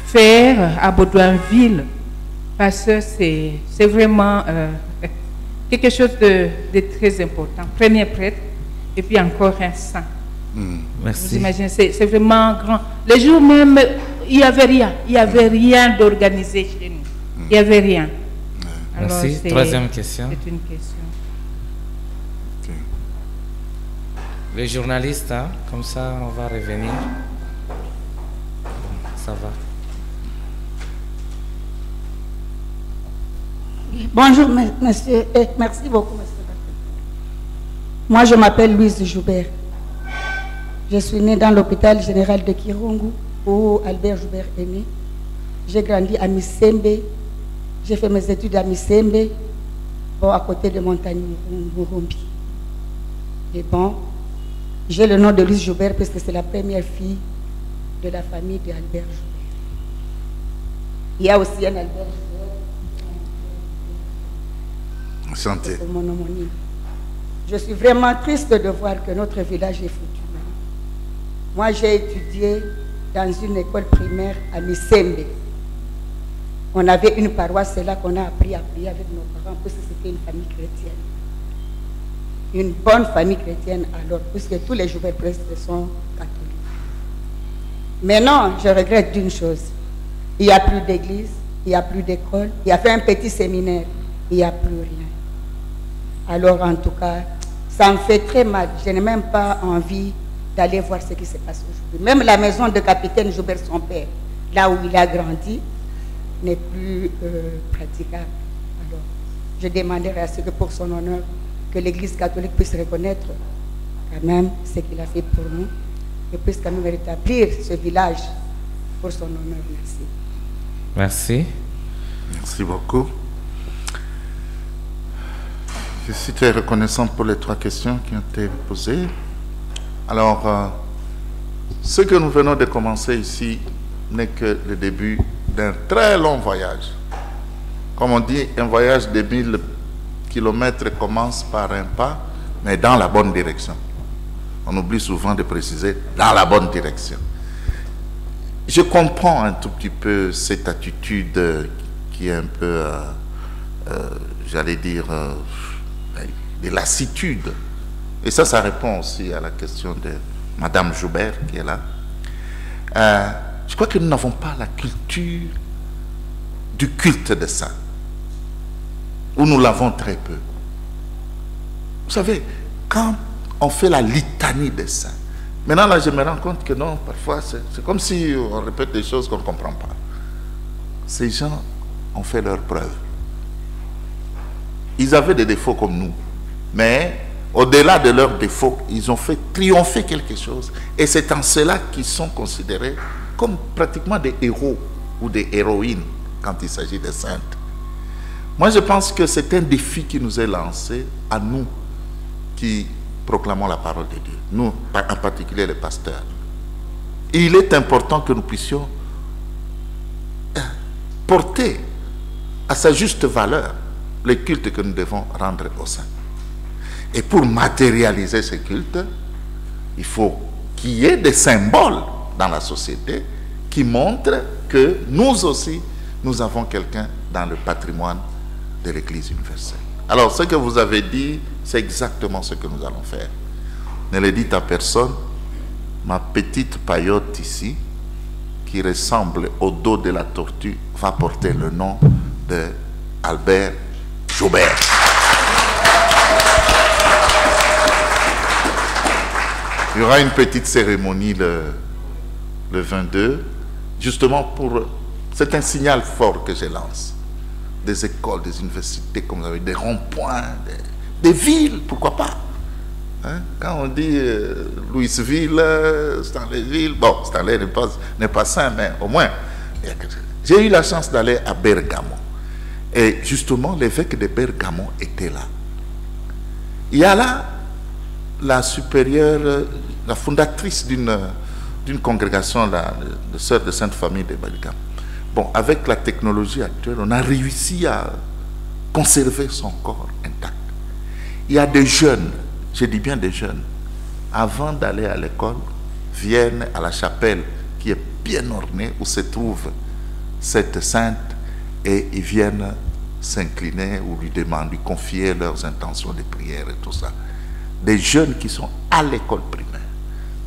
S9: faire à Baudouinville, parce que c'est vraiment quelque chose de très important. Premier prêtre, et puis encore un saint.
S1: Merci.
S9: Vous imaginez, c'est vraiment grand. Le jour même, il n'y avait rien d'organisé chez nous. Il n'y avait rien. Alors,
S1: merci. Troisième question.
S9: C'est une question.
S2: Okay.
S1: Les journalistes, hein, comme ça, on va revenir. Ça va.
S10: Bonjour, monsieur. Merci beaucoup, monsieur. Moi, je m'appelle Louise Joubert. Je suis née dans l'hôpital général de Kirungu, où Albert Joubert est né. J'ai grandi à Misembe. J'ai fait mes études à Misembe, à côté de Montagne Murumbi. Et bon, j'ai le nom de Louise Joubert parce que c'est la première fille de la famille d'Albert Joubert. Il y a aussi un Albert Joubert.
S2: Santé.
S10: C'est mon homonyme. Je suis vraiment triste de voir que notre village est foutu. Moi, j'ai étudié dans une école primaire à Misembe. On avait une paroisse, c'est là qu'on a appris à prier avec nos parents, parce que c'était une famille chrétienne. Une bonne famille chrétienne alors, puisque tous les Joubert presque sont catholiques. Maintenant, je regrette d'une chose. Il n'y a plus d'église, il n'y a plus d'école, il y a fait un petit séminaire, il n'y a plus rien. Alors, en tout cas, ça me fait très mal. Je n'ai même pas envie d'aller voir ce qui se passe aujourd'hui. Même la maison de capitaine Joubert, son père, là où il a grandi, n'est plus praticable. Alors, je demanderai à ce que pour son honneur, que l'Église catholique puisse reconnaître quand même ce qu'il a fait pour nous et puisse quand même rétablir ce village pour son honneur. Merci.
S1: Merci.
S2: Merci beaucoup. Je suis très reconnaissant pour les 3 questions qui ont été posées. Alors, ce que nous venons de commencer ici n'est que le début d'un très long voyage. Comme on dit, un voyage de 1000 kilomètres commence par un pas, mais dans la bonne direction. On oublie souvent de préciser, dans la bonne direction. Je comprends un tout petit peu cette attitude qui est un peu, j'allais dire, de lassitude. Et ça répond aussi à la question de Madame Joubert qui est là. Je crois que nous n'avons pas la culture du culte des saints, ou nous l'avons très peu. Vous savez, quand on fait la litanie des saints, maintenant là je me rends compte que non, parfois c'est comme si on répète des choses qu'on ne comprend pas. Ces gens ont fait leurs preuves. Ils avaient des défauts comme nous, mais au-delà de leurs défauts, ils ont fait triompher quelque chose. Et c'est en cela qu'ils sont considérés comme pratiquement des héros ou des héroïnes quand il s'agit des saintes. Moi, je pense que c'est un défi qui nous est lancé à nous qui proclamons la parole de Dieu, nous, en particulier les pasteurs. Et il est important que nous puissions porter à sa juste valeur les cultes que nous devons rendre aux saints. Et pour matérialiser ces cultes, il faut qu'il y ait des symboles dans la société qui montrent que nous aussi, nous avons quelqu'un dans le patrimoine de l'Église universelle. Alors, ce que vous avez dit, c'est exactement ce que nous allons faire. Ne le dites à personne. Ma petite paillote ici, qui ressemble au dos de la tortue, va porter le nom de Albert Joubert. Il y aura une petite cérémonie le 22, justement pour... C'est un signal fort que je lance. Des écoles, des universités, comme vous avez, des ronds-points, des villes, pourquoi pas. Hein? Quand on dit Louisville, Stanleyville, bon, Stanley n'est pas saint, mais au moins, j'ai eu la chance d'aller à Bergamo. Et justement, l'évêque de Bergamo était là. Il y a là la supérieure, la fondatrice d'une congrégation, de sœurs de Sainte Famille de Bergamo. Bon, avec la technologie actuelle, on a réussi à conserver son corps intact. Il y a des jeunes, je dis bien des jeunes, avant d'aller à l'école, viennent à la chapelle qui est bien ornée, où se trouve cette sainte, et ils viennent s'incliner ou lui demander, lui confier leurs intentions de prière et tout ça. Des jeunes qui sont à l'école primaire,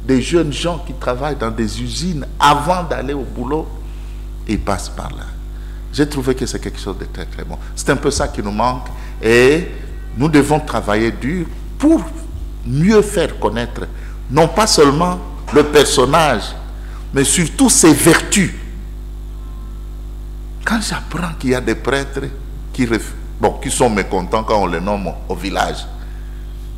S2: des jeunes gens qui travaillent dans des usines avant d'aller au boulot, ils passent par là. J'ai trouvé que c'est quelque chose de très très bon. C'est un peu ça qui nous manque et nous devons travailler dur pour mieux faire connaître non pas seulement le personnage, mais surtout ses vertus. Quand j'apprends qu'il y a des prêtres qui sont mécontents quand on les nomme au village,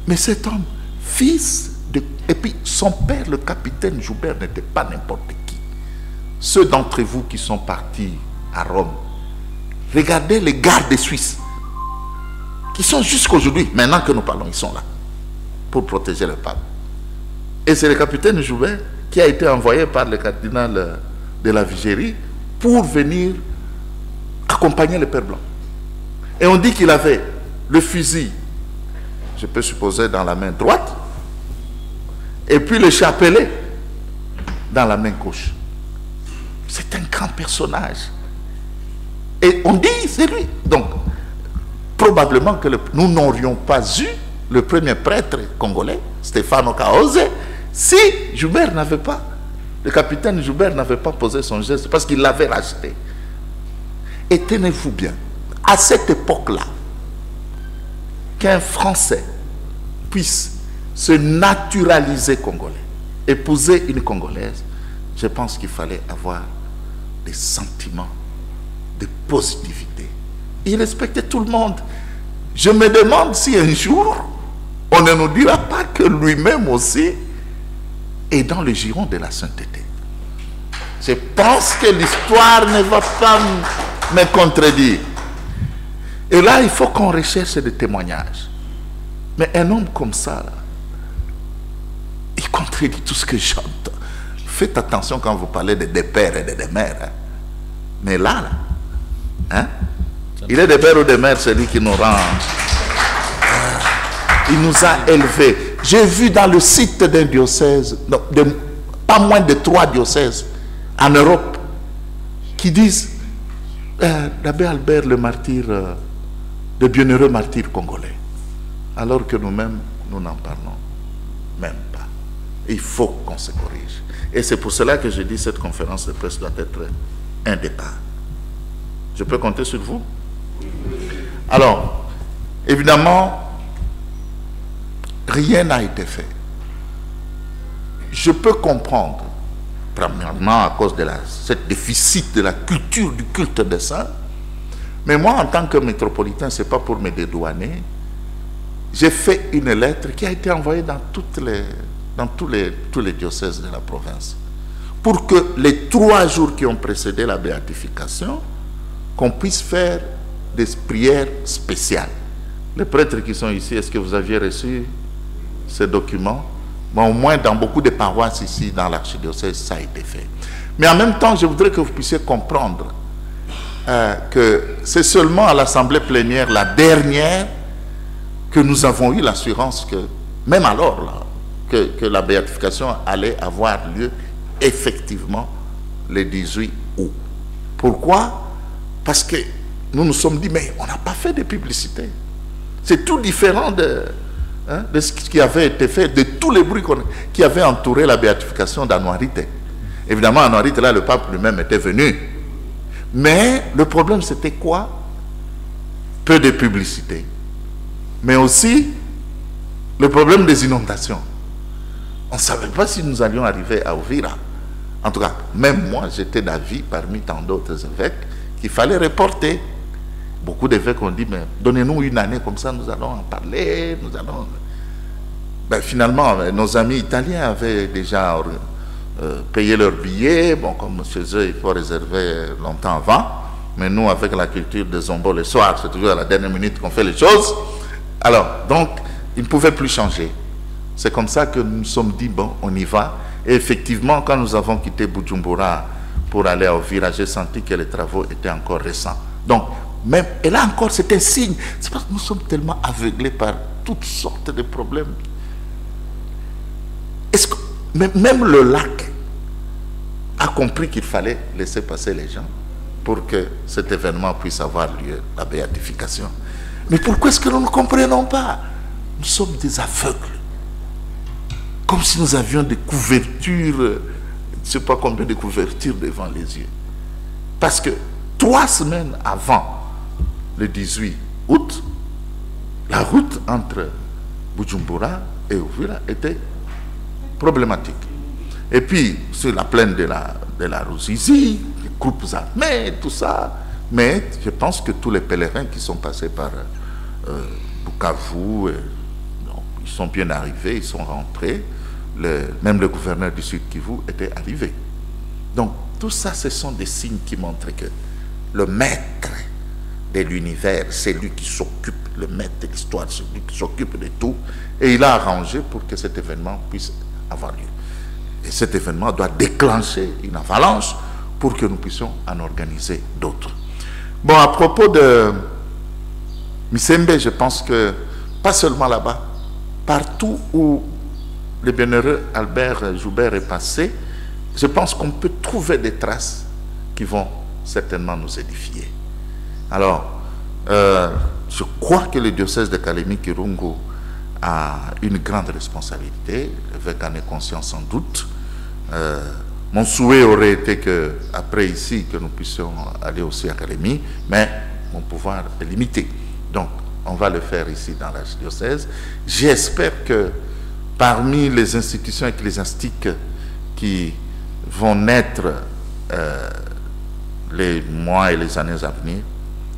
S2: mais cet homme, fils de... Et puis son père, le capitaine Joubert, n'était pas n'importe qui. Ceux d'entre vous qui sont partis à Rome, regardez les gardes suisses, qui sont jusqu'aujourd'hui, maintenant que nous parlons, ils sont là, pour protéger le pape. Et c'est le capitaine Joubert qui a été envoyé par le cardinal de la Vigérie pour venir accompagner le Père Blanc. Et on dit qu'il avait le fusil, je peux supposer, dans la main droite, et puis le chapelet dans la main gauche. C'est un grand personnage. Et on dit, c'est lui. Donc, probablement que nous n'aurions pas eu le premier prêtre congolais, Stefano Kaose, si Joubert n'avait pas, le capitaine Joubert n'avait pas posé son geste, parce qu'il l'avait racheté. Et tenez-vous bien, à cette époque-là, qu'un Français puisse se naturaliser congolais, épouser une Congolaise, je pense qu'il fallait avoir des sentiments de positivité. Il respectait tout le monde. Je me demande si un jour, on ne nous dira pas que lui-même aussi est dans le giron de la sainteté. Je pense que l'histoire ne va pas me contredire. Et là, il faut qu'on recherche des témoignages. Mais un homme comme ça, là, il contredit tout ce que j'entends. Faites attention quand vous parlez des pères et des mères. Hein. Mais là, hein, il est des pères ou des mères, celui qui nous rend. Il nous a élevés. J'ai vu dans le site d'un diocèse, non, pas moins de 3 diocèses en Europe, qui disent l'abbé Albert, le martyr, le bienheureux martyr congolais, alors que nous-mêmes, nous n'en parlons même pas. Il faut qu'on se corrige. Et c'est pour cela que je dis que cette conférence de presse doit être un départ. Je peux compter sur vous? Alors, évidemment, rien n'a été fait. Je peux comprendre, premièrement à cause de ce déficit de la culture du culte des saints, mais moi, en tant que métropolitain, ce n'est pas pour me dédouaner, j'ai fait une lettre qui a été envoyée dans tous les diocèses de la province, pour que les 3 jours qui ont précédé la béatification, qu'on puisse faire des prières spéciales. Les prêtres qui sont ici, est-ce que vous aviez reçu ces documents? Bon, au moins dans beaucoup de paroisses ici, dans l'archidiocèse, ça a été fait. Mais en même temps, je voudrais que vous puissiez comprendre que c'est seulement à l'assemblée plénière, la dernière, que nous avons eu l'assurance que, même alors, là, que la béatification allait avoir lieu effectivement le 18 août. Pourquoi? Parce que nous nous sommes dit, mais on n'a pas fait de publicité. C'est tout différent de ce qui avait été fait, de tous les bruits qui avaient entouré la béatification d'Anouarité. Évidemment, Anouarité, là, le pape lui-même était venu. Mais le problème, c'était quoi? Peu de publicité. Mais aussi, le problème des inondations. On ne savait pas si nous allions arriver à Uvira. En tout cas, même moi, j'étais d'avis, parmi tant d'autres évêques, qu'il fallait reporter. Beaucoup d'évêques ont dit, mais donnez-nous une année, comme ça nous allons en parler, nous allons... Ben, finalement, nos amis italiens avaient déjà payé leurs billets. Bon, comme chez eux, il faut réserver longtemps avant. Mais nous, avec la culture des zombos le soir, c'est toujours à la dernière minute qu'on fait les choses. Alors, donc, ils ne pouvaient plus changer. C'est comme ça que nous nous sommes dit, bon, on y va. Et effectivement, quand nous avons quitté Bujumbura pour aller à Uvira, j'ai senti que les travaux étaient encore récents. Donc, même, et là encore, c'est un signe. C'est parce que nous sommes tellement aveuglés par toutes sortes de problèmes. Est-ce que même le lac a compris qu'il fallait laisser passer les gens pour que cet événement puisse avoir lieu, la béatification? Mais pourquoi est-ce que nous ne comprenons pas? Nous sommes des aveugles. Comme si nous avions des couvertures, je ne sais pas combien de couvertures devant les yeux. Parce que 3 semaines avant le 18 août, la route entre Bujumbura et Uvira était problématique. Et puis, sur la plaine de la Ruzizi, les groupes armés, tout ça. Mais je pense que tous les pèlerins qui sont passés par Bukavu, ils sont bien arrivés, ils sont rentrés. Même le gouverneur du Sud Kivu était arrivé. Donc, tout ça, ce sont des signes qui montrent que le maître de l'univers, c'est lui qui s'occupe, le maître de l'histoire, c'est lui qui s'occupe de tout. Et il a arrangé pour que cet événement puisse avoir lieu. Et cet événement doit déclencher une avalanche pour que nous puissions en organiser d'autres. Bon, à propos de Misembe, je pense que, pas seulement là-bas, partout où le bienheureux Albert Joubert est passé, je pense qu'on peut trouver des traces qui vont certainement nous édifier. Alors, je crois que le diocèse de Kalemi-Kirungu a une grande responsabilité, l'évêque en est conscient sans doute. Mon souhait aurait été que, après ici, que nous puissions aller aussi à Kalemi, mais mon pouvoir est limité. Donc, on va le faire ici dans l'archidiocèse. J'espère que parmi les institutions ecclésiastiques qui vont naître les mois et les années à venir,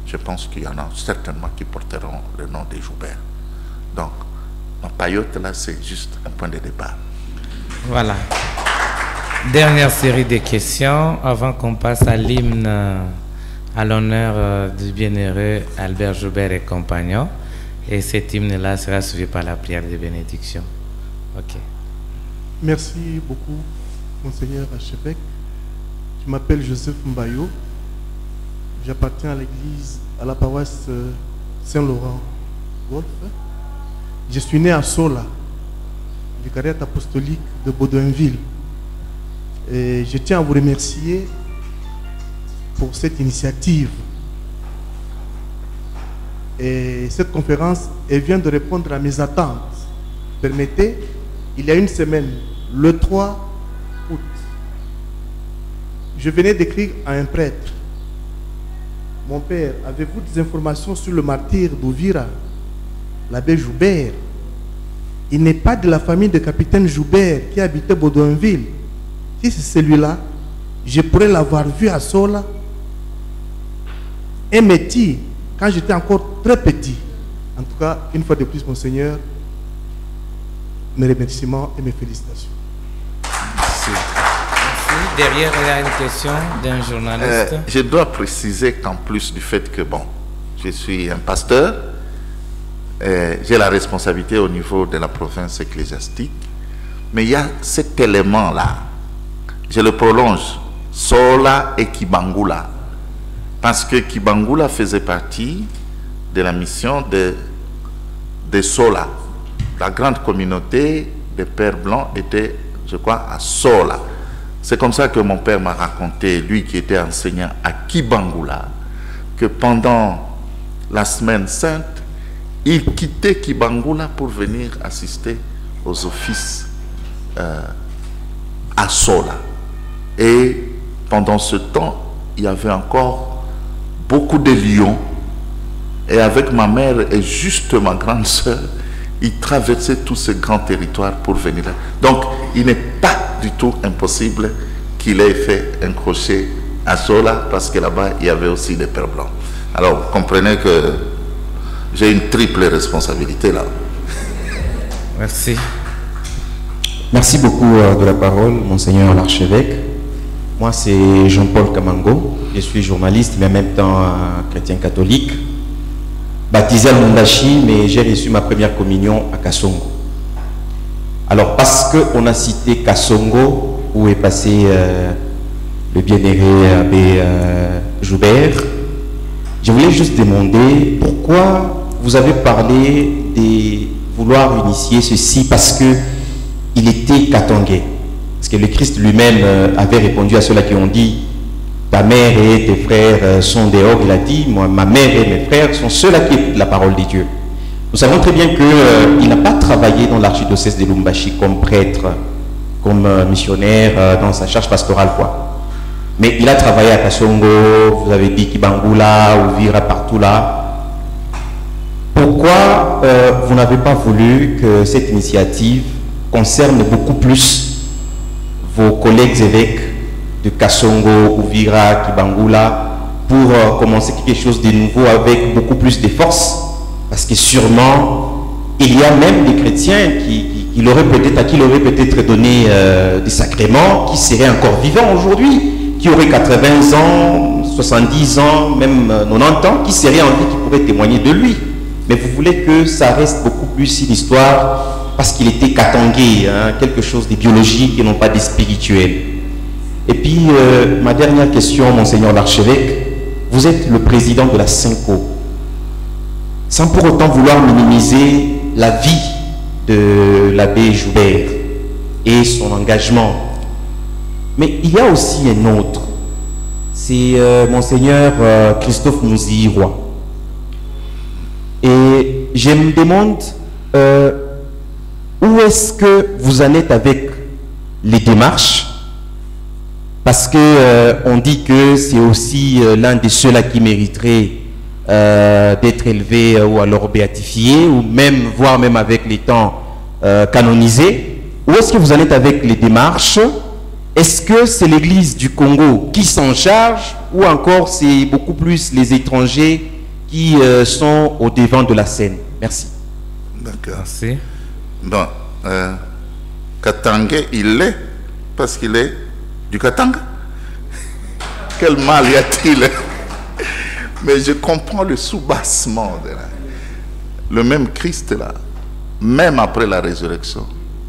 S2: je pense qu'il y en a certainement qui porteront le nom des Joubert. Donc, ma paillote là, c'est juste un point de départ.
S1: Voilà. Dernière série de questions avant qu'on passe à l'hymne à l'honneur du bienheureux Albert Joubert et compagnon. Et cet hymne-là sera suivi par la prière de bénédiction. Ok.
S11: Merci beaucoup, Monseigneur archevêque. Je m'appelle Joseph Mbayo. J'appartiens à l'église, à la paroisse Saint-Laurent-Wolf. Je suis né à Sola, vicariat apostolique de Baudouinville. Et je tiens à vous remercier pour cette initiative Et cette conférence, elle vient de répondre à mes attentes. Permettez, il y a une semaine, le 3 août, je venais d'écrire à un prêtre. Mon père, avez-vous des informations sur le martyr d'Ouvira, l'abbé Joubert? Il n'est pas de la famille de capitaine Joubert qui habitait Baudouinville. Si c'est celui-là, je pourrais l'avoir vu à Sola. Un métier, quand j'étais encore très petit. En tout cas, une fois de plus, Monseigneur, mes remerciements et mes félicitations.
S1: Merci. Merci. Derrière, il y a une question d'un journaliste.
S2: Je dois préciser qu'en plus du fait que, bon, je suis un pasteur, j'ai la responsabilité au niveau de la province ecclésiastique, mais il y a cet élément-là, je le prolonge, Sola et Kibangula, parce que Kibangula faisait partie de la mission de Sola. La grande communauté des Pères Blancs était, je crois, à Sola. C'est comme ça que mon père m'a raconté, lui qui était enseignant à Kibangula, que pendant la semaine sainte, il quittait Kibangula pour venir assister aux offices à Sola. Et pendant ce temps, il y avait encore beaucoup de lions. Et avec ma mère et juste ma grande soeur, il traversait tout ce grand territoire pour venir là. Donc, il n'est pas du tout impossible qu'il ait fait un crochet à Sola, parce que là-bas, il y avait aussi des Pères Blancs. Alors, vous comprenez que j'ai une triple responsabilité là.
S1: Merci.
S12: Merci beaucoup de la parole, Monseigneur l'archevêque. Moi, c'est Jean-Paul Kamango. Je suis journaliste, mais en même temps chrétien catholique. Baptisé à Mundachi, mais j'ai reçu ma première communion à Kasongo. Alors, parce qu'on a cité Kasongo, où est passé le bienheureux abbé Joubert, je voulais juste demander pourquoi vous avez parlé de vouloir initier ceci, parce que il était katangais. Parce que le Christ lui-même avait répondu à ceux-là qui ont dit « Ta mère et tes frères sont dehors ». Il a dit « Moi, ma mère et mes frères sont ceux-là qui écoutent la parole de Dieu ». Nous savons très bien qu'il n'a pas travaillé dans l'archidiocèse de Lubumbashi comme prêtre, comme missionnaire dans sa charge pastorale, quoi. Mais il a travaillé à Kasongo, vous avez dit Kibangula, Ouvira, partout là. Pourquoi vous n'avez pas voulu que cette initiative concerne beaucoup plus vos collègues évêques de Kasongo, Ouvira, Kibangula, pour commencer quelque chose de nouveau avec beaucoup plus de force? Parce que sûrement, il y a même des chrétiens à qui il aurait peut-être donné des sacrements, qui seraient encore vivants aujourd'hui, qui auraient 80 ans, 70 ans, même 90 ans, qui seraient en vie, qui pourraient témoigner de lui. Mais vous voulez que ça reste beaucoup plus une histoire parce qu'il était katangé, hein, quelque chose de biologique et non pas de spirituel. Et puis, ma dernière question, Monseigneur l'archevêque, vous êtes le président de la Synco. Sans pour autant vouloir minimiser la vie de l'abbé Joubert et son engagement. Mais il y a aussi un autre, c'est Monseigneur Christophe Mouzirois. Et je me demande où est-ce que vous en êtes avec les démarches, parce que on dit que c'est aussi l'un de ceux-là qui mériterait d'être élevé ou alors béatifié, ou même, voire même avec les temps canonisé. Où est-ce que vous en êtes avec les démarches? Est-ce que c'est l'Église du Congo qui s'en charge, ou encore c'est beaucoup plus les étrangers qui sont au devant de la scène? Merci.
S2: D'accord.
S1: Merci.
S2: Bon, Katangé, il l'est parce qu'il est du Katanga. Quel mal y a-t-il? Mais je comprends le soubassement de le même Christ là, même après la résurrection,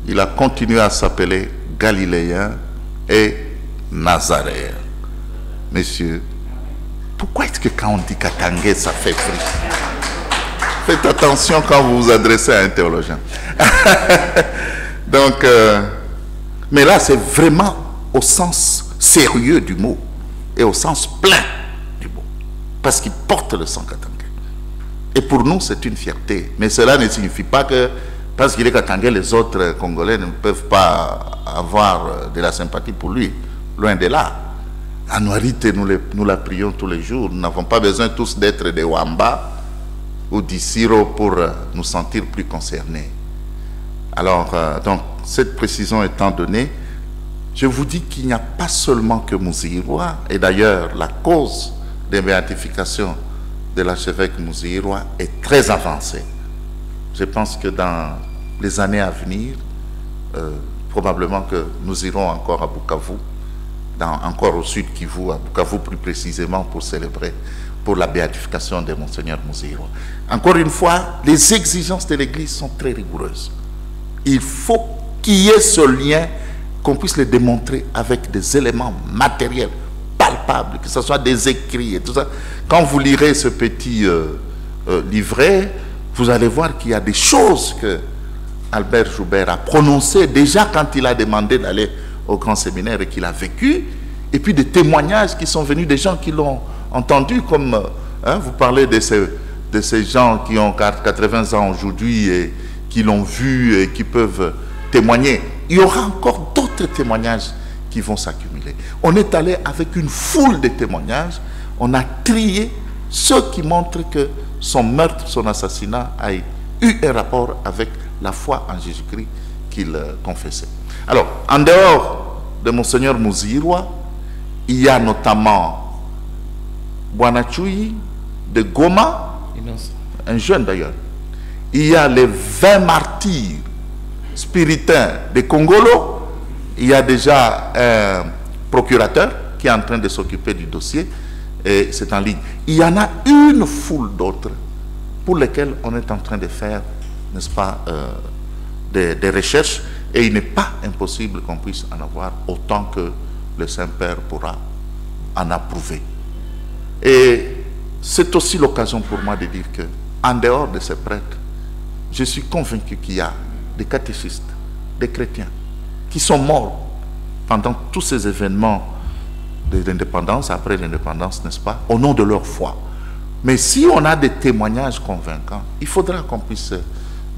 S2: il a continué à s'appeler Galiléen et Nazaréen. Messieurs, pourquoi est-ce que quand on dit Katangé, ça fait frisson? Faites attention quand vous vous adressez à un théologien. Donc, mais là, c'est vraiment au sens sérieux du mot et au sens plein du mot, parce qu'il porte le sang katangé. Et pour nous, c'est une fierté. Mais cela ne signifie pas que, parce qu'il est qu'attendait, les autres Congolais ne peuvent pas avoir de la sympathie pour lui. Loin de là. Anouarité, nous la prions tous les jours. Nous n'avons pas besoin tous d'être des Wamba ou d'Issiro pour nous sentir plus concernés. Alors, donc, cette précision étant donnée, je vous dis qu'il n'y a pas seulement que Mouzirois, et d'ailleurs, la cause des béatifications de l'archevêque Mouzirois est très avancée. Je pense que dans les années à venir, probablement que nous irons encore à Bukavu, encore au sud Kivu, à Bukavu plus précisément, pour célébrer pour la béatification de Monseigneur Mouzirois. Encore une fois, les exigences de l'Église sont très rigoureuses. Il faut qu'il y ait ce lien, qu'on puisse le démontrer avec des éléments matériels, palpables, que ce soit des écrits et tout ça. Quand vous lirez ce petit livret, vous allez voir qu'il y a des choses que Albert Joubert a prononcées déjà quand il a demandé d'aller au grand séminaire et qu'il a vécu, et puis des témoignages qui sont venus des gens qui l'ont entendu, comme vous parlez de ces gens qui ont 80 ans aujourd'hui et qui l'ont vu et qui peuvent témoigner. Il y aura encore d'autres témoignages qui vont s'accumuler. On est allé avec une foule de témoignages, on a trié ceux qui montrent que son meurtre, son assassinat a eu un rapport avec la foi en Jésus-Christ qu'il confessait. Alors, en dehors de Monseigneur Mouzirois, il y a notamment Bouanachui de Goma, un jeune d'ailleurs. Il y a les 20 martyrs spiritains de Congolo. Il y a déjà un procurateur qui est en train de s'occuper du dossier et c'est en ligne. Il y en a une foule d'autres pour lesquelles on est en train de faire, n'est-ce pas, des recherches, et il n'est pas impossible qu'on puisse en avoir autant que le Saint-Père pourra en approuver. Et c'est aussi l'occasion pour moi de dire que, en dehors de ces prêtres, je suis convaincu qu'il y a des catéchistes, des chrétiens, qui sont morts pendant tous ces événements de l'indépendance, après l'indépendance, n'est-ce pas, au nom de leur foi. Mais si on a des témoignages convaincants, il faudra qu'on puisse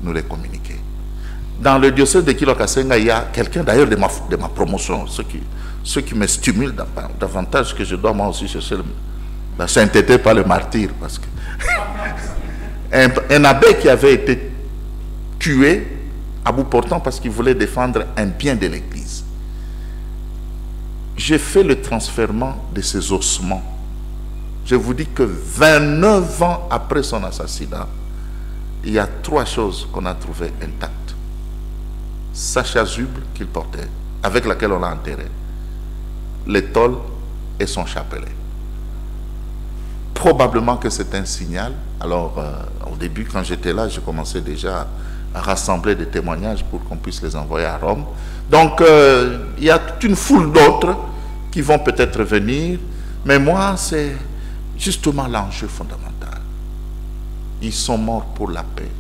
S2: nous les communiquer. Dans le diocèse de Kilokasenga, il y a quelqu'un d'ailleurs de ma promotion, ce qui me stimule davantage, que je dois moi aussi chercher la sainteté, pas le martyr, parce que un abbé qui avait été tué à bout portant parce qu'il voulait défendre un bien de l'Église. J'ai fait le transfèrement de ses ossements. Je vous dis que 29 ans après son assassinat, il y a 3 choses qu'on a trouvées intactes. Sa chasuble qu'il portait, avec laquelle on l'a enterré, l'étole et son chapelet. Probablement que c'est un signal. Alors, au début, quand j'étais là, je commençais déjà à rassembler des témoignages pour qu'on puisse les envoyer à Rome. Donc, il y a toute une foule d'autres qui vont peut-être venir, mais moi, c'est justement l'enjeu fondamental. Ils sont morts pour la paix.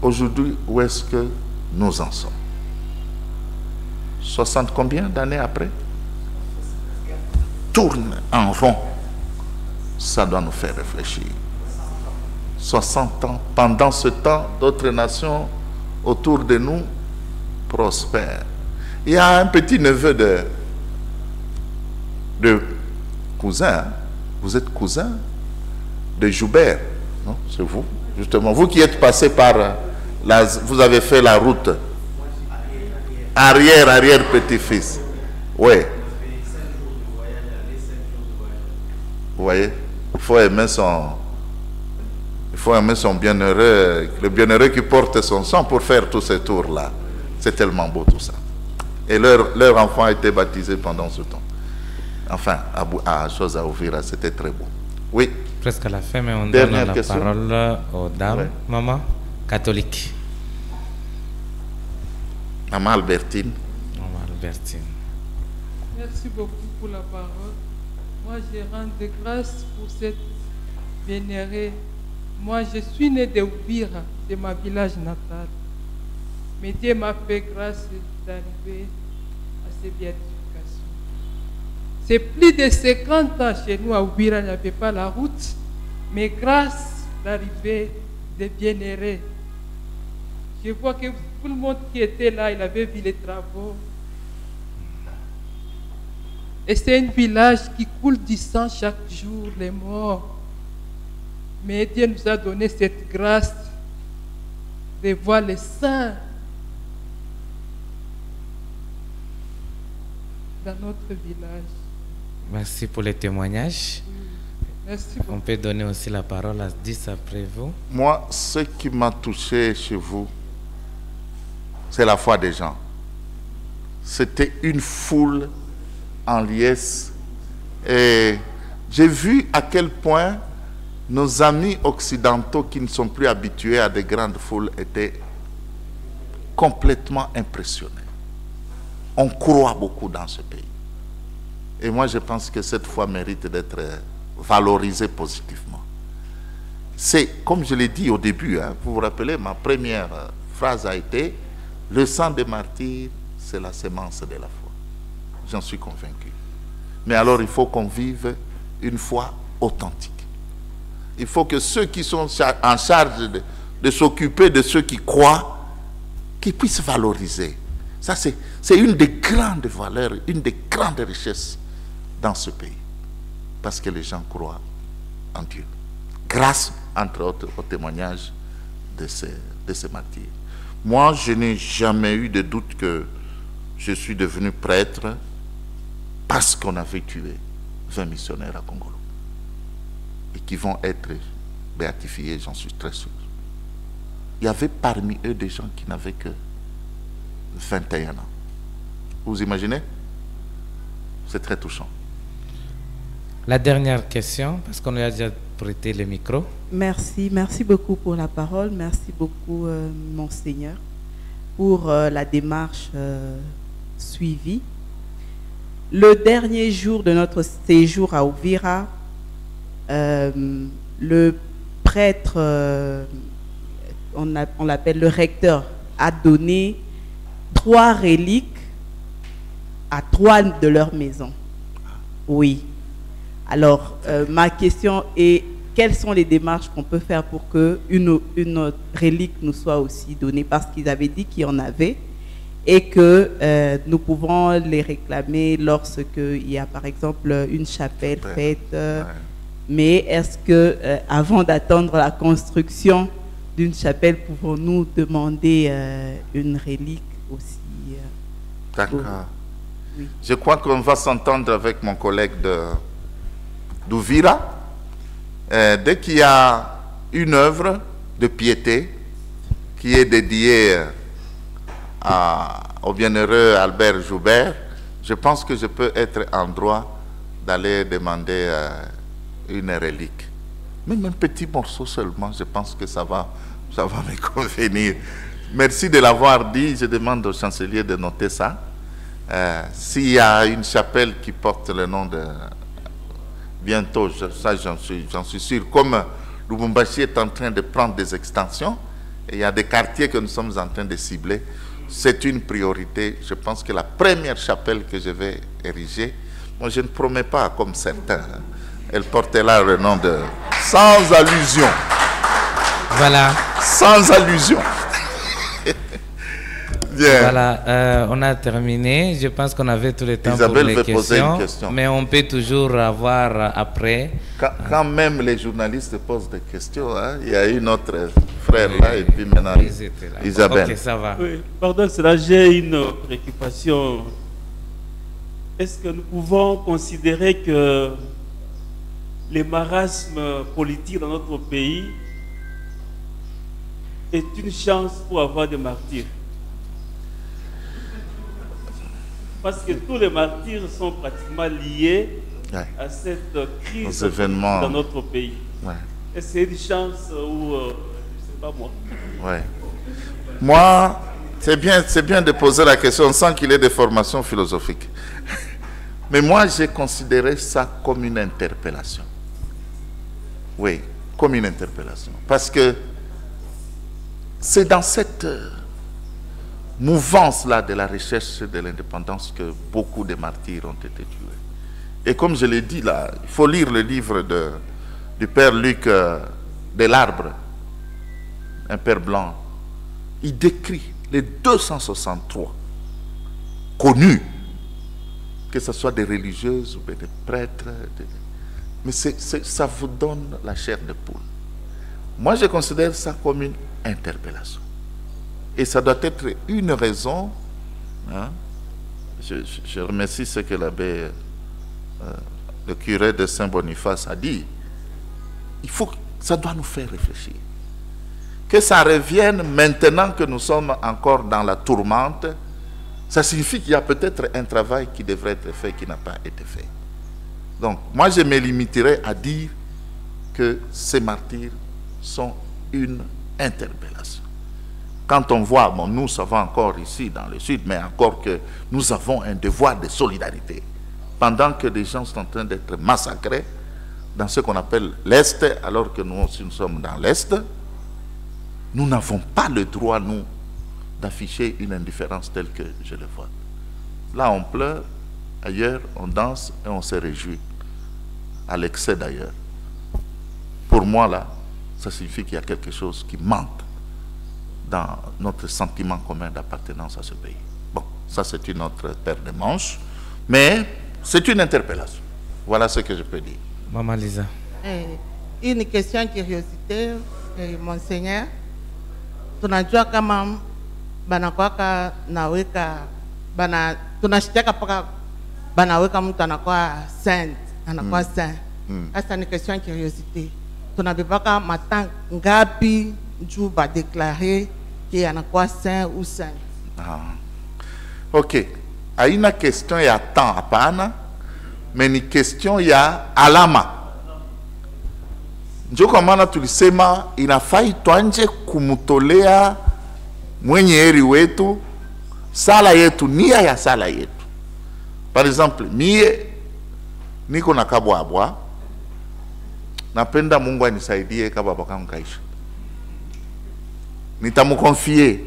S2: Aujourd'hui, où est-ce que nous en sommes? 60 combien d'années après? Tourne en rond. Ça doit nous faire réfléchir. 60 ans. Pendant ce temps, d'autres nations autour de nous prospèrent. Il y a un petit neveu de cousin. Vous êtes cousin de Joubert, non? C'est vous, justement. Vous qui êtes passé par vous avez fait la route arrière-petit-fils. Oui. Vous voyez, il faut aimer son bienheureux, le bienheureux qui porte son sang pour faire tous ces tours-là. C'est tellement beau tout ça. Et leur enfant a été baptisé pendant ce temps. Enfin, à Ouvira, c'était très beau. Oui.
S1: Presque à la fin, mais on donne la parole aux dames. Oui. Maman catholique.
S2: Maman Albertine.
S1: Maman Albertine.
S13: Merci beaucoup pour la parole. Moi, je rends de grâce pour cette vénérée. Moi, je suis né de Ouvira, de ma village natal. Mais Dieu m'a fait grâce d'arriver à ces béatifications. C'est plus de 50 ans chez nous à Ouvira, il n'y avait pas la route. Mais grâce l'arrivée des bien-aimés. Je vois que tout le monde qui était là, il avait vu les travaux. Et c'est un village qui coule du sang chaque jour, les morts. Mais Dieu nous a donné cette grâce de voir les saints dans notre village.
S1: Merci pour les témoignages.
S13: Merci beaucoup.
S1: On peut donner aussi la parole à 10 après vous.
S2: Moi, ce qui m'a touché chez vous, c'est la foi des gens. C'était une foule en liesse. Et j'ai vu à quel point nos amis occidentaux qui ne sont plus habitués à des grandes foules étaient complètement impressionnés. On croit beaucoup dans ce pays. Et moi, je pense que cette foi mérite d'être valorisée positivement. C'est, comme je l'ai dit au début, hein, vous vous rappelez, ma première phrase a été « Le sang des martyrs, c'est la sémence de la foi ». J'en suis convaincu. Mais alors, il faut qu'on vive une foi authentique. Il faut que ceux qui sont en charge de s'occuper de ceux qui croient, qu'ils puissent valoriser. Ça, c'est une des grandes valeurs, une des grandes richesses dans ce pays. Parce que les gens croient en Dieu. Grâce, entre autres, au témoignage de ces martyrs. Moi, je n'ai jamais eu de doute que je suis devenu prêtre parce qu'on avait tué 20 missionnaires à Congolo. Et qui vont être béatifiés, j'en suis très sûr. Il y avait parmi eux des gens qui n'avaient que 21 ans. Vous imaginez? C'est très touchant.
S1: La dernière question, parce qu'on a déjà prêté le micro.
S14: Merci beaucoup pour la parole. Merci beaucoup, Monseigneur, pour la démarche suivie. Le dernier jour de notre séjour à Uvira, le prêtre, on l'appelle le recteur, a donné 3 reliques à 3 de leurs maisons. Oui. Alors, ma question est, quelles sont les démarches qu'on peut faire pour qu'une relique nous soit aussi donnée? Parce qu'ils avaient dit qu'il y en avait et que nous pouvons les réclamer lorsqu'il y a, par exemple, une chapelle faite. Mais est-ce que, avant d'attendre la construction d'une chapelle, pouvons-nous demander une relique aussi?
S2: D'accord. Oui. Je crois qu'on va s'entendre avec mon collègue d'Uvira. Dès qu'il y a une œuvre de piété qui est dédiée au bienheureux Albert Joubert, je pense que je peux être en droit d'aller demander une relique. Même un petit morceau seulement, je pense que ça va me convenir. Merci de l'avoir dit. Je demande au chancelier de noter ça. S'il y a une chapelle qui porte le nom de... Bientôt, ça j'en suis sûr. Comme Lubumbashi est en train de prendre des extensions, et il y a des quartiers que nous sommes en train de cibler, c'est une priorité. Je pense que la première chapelle que je vais ériger, moi je ne promets pas comme certains, elle portera le nom de... Sans allusion.
S1: Voilà.
S2: Sans allusion. Bien.
S1: Voilà, on a terminé. Je pense qu'on avait tout le temps
S2: Isabelle
S1: pour les
S2: poser une question.
S1: Mais on peut toujours avoir après.
S2: Quand même les journalistes posent des questions, hein, il y a une autre frère là et puis maintenant Isabelle.
S1: Ok, ça va.
S5: Oui, pardon, cela, j'ai une préoccupation. Est-ce que nous pouvons considérer que les marasmes politiques dans notre pays est une chance pour avoir des martyrs? Parce que tous les martyrs sont pratiquement liés à cette crise dans notre pays.
S2: Ouais.
S5: Et c'est une chance ou je ne sais pas moi.
S2: Ouais. Moi, c'est bien de poser la question. On sent qu'il est de formation philosophique. Mais moi, j'ai considéré ça comme une interpellation. Oui, comme une interpellation. Parce que c'est dans cette mouvance-là de la recherche de l'indépendance que beaucoup de martyrs ont été tués. Et comme je l'ai dit là, il faut lire le livre du père Luc de l'arbre, un père blanc, il décrit les 263 connus, que ce soit des religieuses ou des prêtres, mais ça vous donne la chair de poule. Moi, je considère ça comme une interpellation. Et ça doit être une raison. Hein? Je remercie ce que l'abbé, le curé de Saint-Boniface a dit. Ça doit nous faire réfléchir. Que ça revienne maintenant que nous sommes encore dans la tourmente, ça signifie qu'il y a peut-être un travail qui devrait être fait, qui n'a pas été fait. Donc, moi, je me limiterai à dire que ces martyrs sont une interpellation. Quand on voit, bon, nous savons encore ici dans le sud, mais encore que nous avons un devoir de solidarité. Pendant que des gens sont en train d'être massacrés dans ce qu'on appelle l'Est, alors que nous aussi nous sommes dans l'Est, nous n'avons pas le droit, nous, d'afficher une indifférence telle que je le vois. Là, on pleure, ailleurs, on danse et on se réjouit. À l'excès d'ailleurs. Pour moi, là, ça signifie qu'il y a quelque chose qui manque dans notre sentiment commun d'appartenance à ce pays. Bon, ça c'est une autre paire de manches, mais c'est une interpellation. Voilà ce que je peux dire.
S1: Maman Lisa.
S15: Une question de curiosité, Monseigneur. Tunajua kama banakuwaka naweka tunashitaka paka banaweka mtu anakuwa saint, anakuwa saint. Sasa ni question de curiosité. Tunabebaka matang ngapi juu ba déclarer que anakuwa saint ou saint.
S2: Ok. Haina question ya temps hapana, mais ni question ya alama. Ndio kwa maana tulisema inafai tuanje kumtolea mwenye heri wetu sala yetu, nia ya sala yetu. Par exemple, mie niko na kabwabwa, napenda Mungu anisaidie kabwabwa kangu kaisha. Nitamkonfier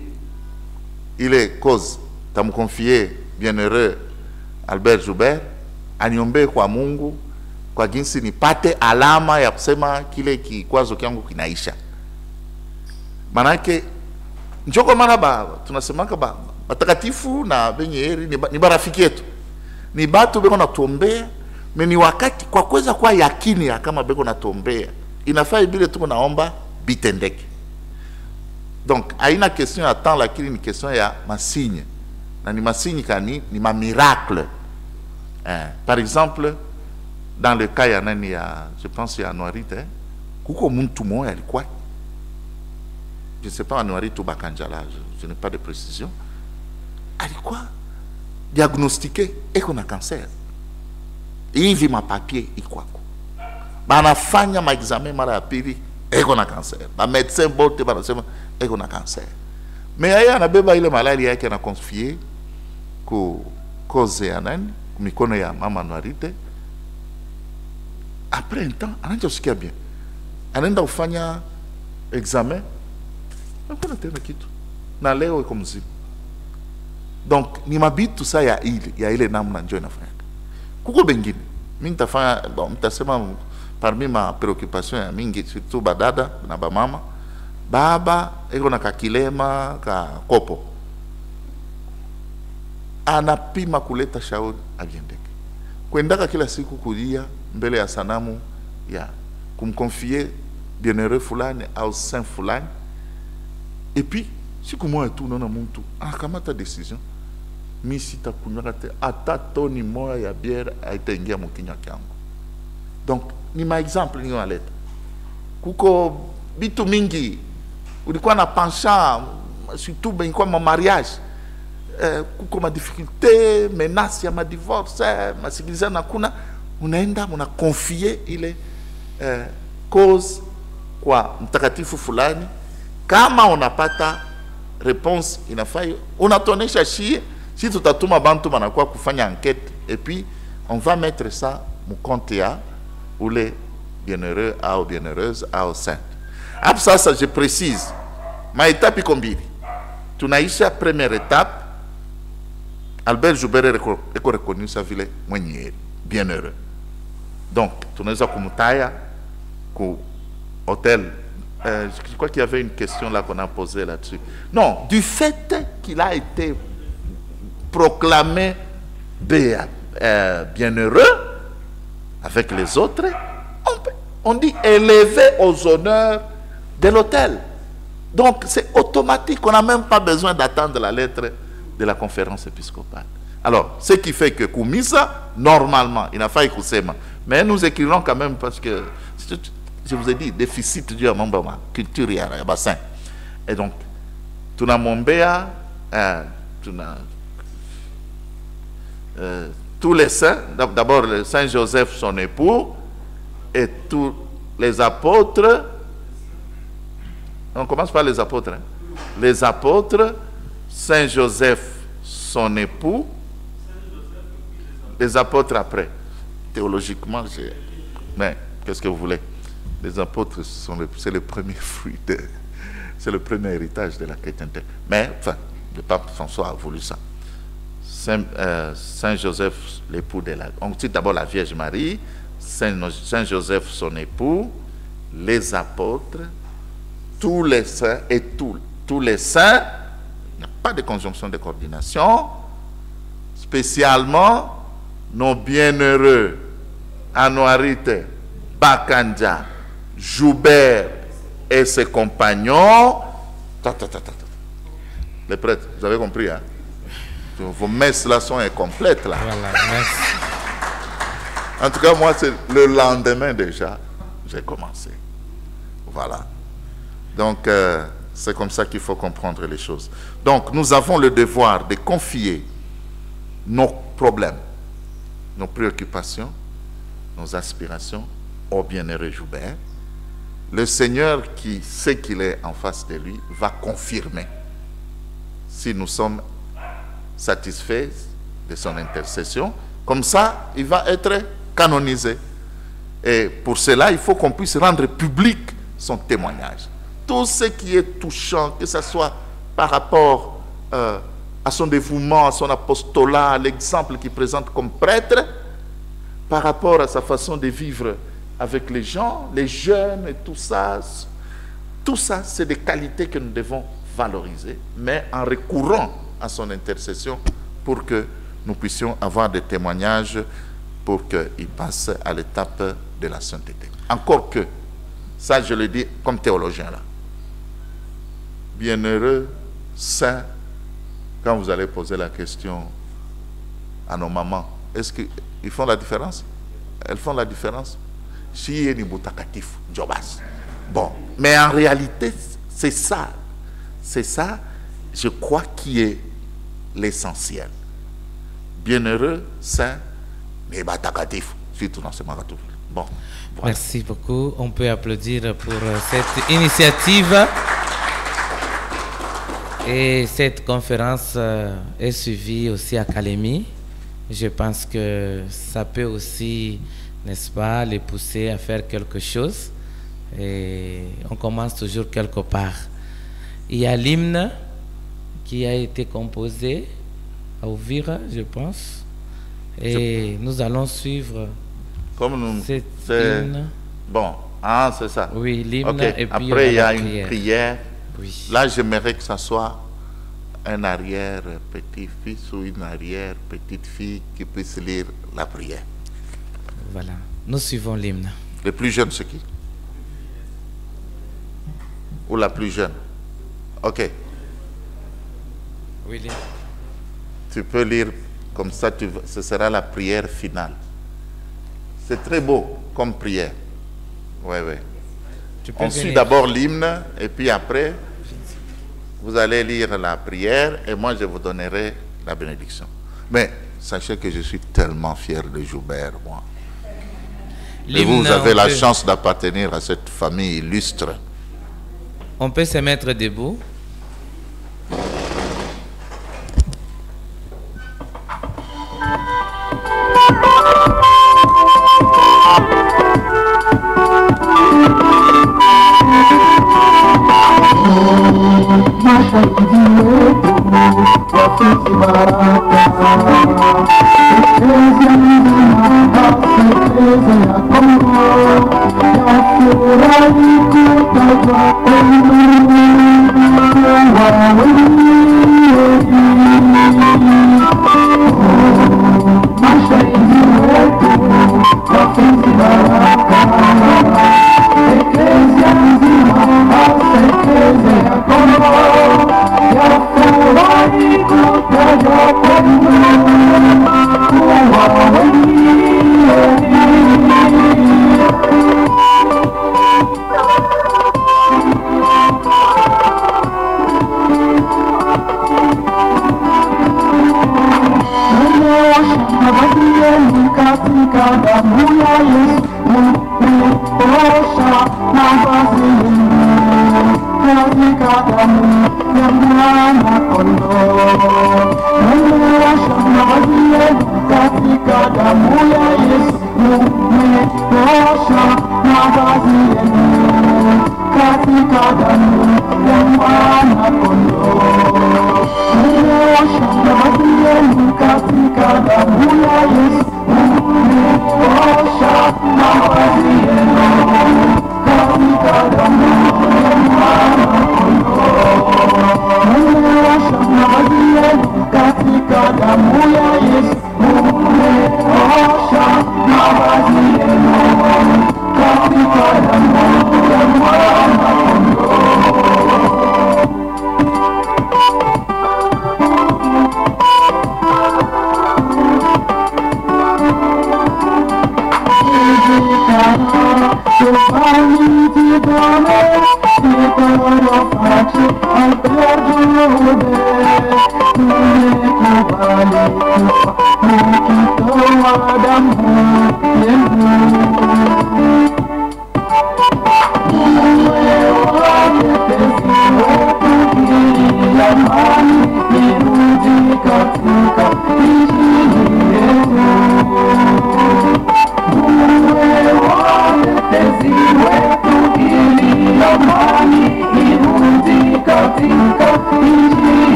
S2: ile cause, nitamkonfier bienheureux Albert Joubert, aniombe kwa Mungu kwa jinsi nipate alama ya kusema kile kikwazo kyangu kinaisha. Manake njoko mara tunasemaka watakatifu na benye heri ni barafiki yetu. Ni batu beko natuombea, ni wakati kwa kuweza kuwa yakini ya kama beko natuombea. Inafaa bile tuko naomba bitendeke. Donc haina question ya temps, lakini ni question ya masigne. Na ni masigne kani ni ma miracle. Par exemple, dans le cas je pense il y a Noirite, kuko muntu moya alikuwa, je ne sais pas Noirite ou Bakanjala, je n'ai pas de précision, alikuwa diagnostiqué eko na cancer. Hivi mapapier ikwako. Banafanya maexamen mara ya pili eko na cancer. Ba médecin bote banasema eko na cancer. Mais yeye anabeba ile malaria yake na confier ku cause ya nani, mikono ya mama Noirite. Après un temps, anaanza kusikia bien. Anaenda kufanya examen. Hakuna tena kitu. Na leo iko mzima. Donc ni mabitu saa ya ile namna njoo inafanya. Kuko bengine. Mimi nitafanya mtasema parmi ma préoccupation ya mingi surtout badada na bamama. Baba iko na kakilema ka kopo. Anapima kuleta shauri aviendeke. Kuendaka kila siku kulia mbele ya sanamu ya kumconfier bienheureux fulani au saint fulani. Et puis siku moja tu unaona mtu anakamata decision, mimi sitakunywa hata toni moja ya bière haitaingia mkinywa kyangu. Donc ni ma exemple ni naleta. Kuko bitu mingi ulikuwa na penchant surtout ben kwa mariage. Kuko ma difficulté, menace ya ma divorce, ma civilisation kuna unaenda unakonfie ile cause kwa mtakatifu fulani. Kama unapata réponse inafai unatonesha shie, si tutatuma bantu banakuwa kufanya enquête et puis on va mettre ça mu compte ya ule bienheureux au bienheureuse au sainte. Hapo sasa je précise ma étape iko mbili. Tunaisha première étape, Albert Joubert est reconnu sa vile mwenye bienheureux. Donc tunaweza kumtaya ku hotel je crois qu'il y avait une question là qu'on a posée là-dessus. Non, du fait qu'il a été proclamé bienheureux avec les autres, on dit élevé aux honneurs de l'autel. Donc c'est automatique, on n'a même pas besoin d'attendre la lettre de la conférence épiscopale. Alors, ce qui fait que Koumisa, normalement, il n'a pas écouté, mais nous écrivons quand même parce que, je vous ai dit, déficit du Amambama, culture et bassin. Et donc, tu n'as Mombea, tous les saints, d'abord le Saint Joseph, son époux, et tous les apôtres. On commence par les apôtres. Hein. Les apôtres, Saint Joseph, son époux, les apôtres après. Théologiquement, mais qu'est-ce que vous voulez? Les apôtres, c'est le premier fruit, c'est le premier héritage de la chrétienté. Mais, enfin, le pape François a voulu ça. Saint Joseph, l'époux de la... On cite d'abord la Vierge Marie, Saint Joseph, son époux, les apôtres, tous les saints et tous les saints. Il n'y a pas de conjonction de coordination. Spécialement, nos bienheureux Anouarite, Bakanja, Joubert et ses compagnons. Les prêtres, vous avez compris, hein? Vos messes là sont incomplètes là. Voilà, merci. En tout cas, moi, c'est le lendemain déjà, j'ai commencé. Voilà. Donc, c'est comme ça qu'il faut comprendre les choses. Donc, nous avons le devoir de confier nos problèmes, nos préoccupations, nos aspirations au bienheureux Joubert. Le Seigneur, qui sait qu'il est en face de lui, va confirmer si nous sommes satisfaits de son intercession. Comme ça, il va être canonisé. Et pour cela, il faut qu'on puisse rendre public son témoignage. Tout ce qui est touchant, que ce soit par rapport à son dévouement, à son apostolat, à l'exemple qu'il présente comme prêtre, par rapport à sa façon de vivre avec les gens, les jeunes et tout ça, c'est des qualités que nous devons valoriser, mais en recourant à son intercession pour que nous puissions avoir des témoignages pour qu'il passe à l'étape de la sainteté. Encore que, ça je le dis comme théologien là, bienheureux, saint, quand vous allez poser la question à nos mamans, est-ce qu'ils font la différence? Elles font la différence? Bon, mais en réalité, c'est ça, je crois, qui est l'essentiel. Bienheureux, saint, mais batakatif, surtout dans ce marathon. Bon, voilà.
S1: Merci beaucoup. On peut applaudir pour cette initiative. Et cette conférence est suivie aussi à Kalemi. Je pense que ça peut aussi, n'est-ce pas, les pousser à faire quelque chose. Et on commence toujours quelque part. Il y a l'hymne qui a été composé à Uvira, je pense. Et nous allons suivre
S2: cet
S1: hymne.
S2: Bon, c'est ça.
S1: Oui, l'hymne.
S2: Okay.
S1: Et puis
S2: après, il y a une prière.
S1: Oui.
S2: Là, j'aimerais que ça soit un arrière-petit-fils ou une arrière-petite-fille qui puisse lire la prière.
S1: Voilà. Nous suivons l'hymne.
S2: Le plus jeune, c'est qui? Ou la plus jeune? Ok.
S1: Oui,
S2: tu peux lire comme ça, ce sera la prière finale. C'est très beau comme prière. Oui, oui. On suit d'abord l'hymne et puis après, vous allez lire la prière et moi je vous donnerai la bénédiction. Mais sachez que je suis tellement fier de Joubert, moi. Et vous avez la chance d'appartenir à cette famille illustre.
S1: On peut se mettre debout.
S16: Thank you.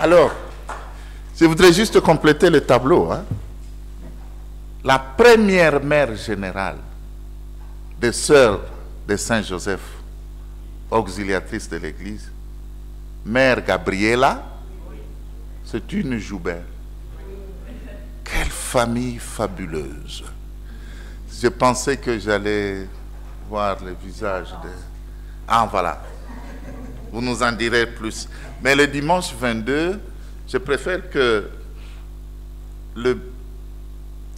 S2: Alors, je voudrais juste compléter le tableau. Hein. La première mère générale des sœurs de Saint-Joseph, auxiliatrice de l'Église, Mère Gabriela, c'est une Joubert. Quelle famille fabuleuse. Je pensais que j'allais voir le visage de... Ah, voilà. Vous nous en direz plus. Mais le dimanche 22, je préfère que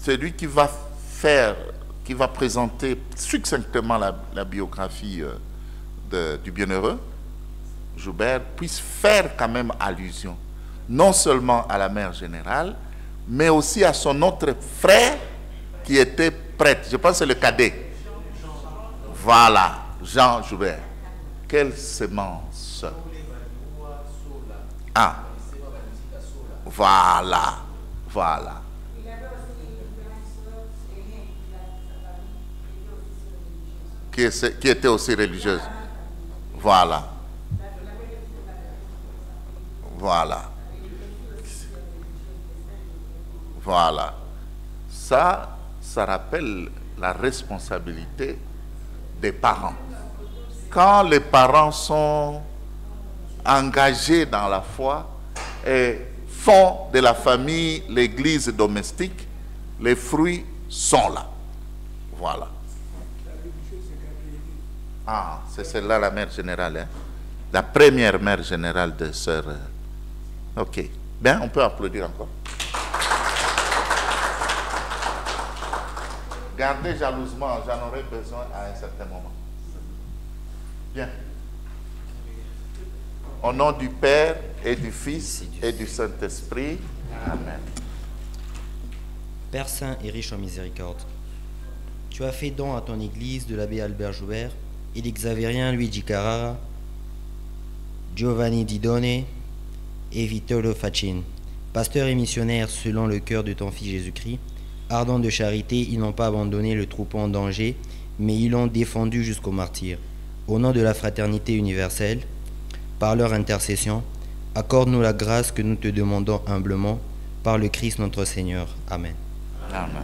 S2: celui qui va présenter succinctement la biographie du bienheureux, Joubert, puisse faire quand même allusion, non seulement à la mère générale, mais aussi à son autre frère qui était prêtre. Je pense que c'est le cadet. Voilà, Jean Joubert. Quelle sémence. Ah, voilà, voilà. Qui était aussi religieuse. Voilà. Voilà. Voilà. Ça, ça rappelle la responsabilité des parents. Quand les parents sont engagés dans la foi et font de la famille l'église domestique, les fruits sont là. Voilà. Ah, c'est celle-là la mère générale, hein? La première mère générale de sœur. Ok. Bien, on peut applaudir encore. Gardez jalousement, j'en aurai besoin à un certain moment. Bien. Au nom du Père et du Fils et du Saint-Esprit. Amen.
S16: Père Saint et riche en miséricorde, tu as fait don à ton Église de l'abbé Albert Joubert et d'Xavérien Luigi Carrara, Giovanni Didone et Vittorio Fachin, pasteurs et missionnaires selon le cœur de ton Fils Jésus-Christ. Ardents de charité, ils n'ont pas abandonné le troupeau en danger, mais ils l'ont défendu jusqu'au martyre. Au nom de la fraternité universelle, par leur intercession, accorde-nous la grâce que nous te demandons humblement, par le Christ notre Seigneur. Amen.
S2: Amen.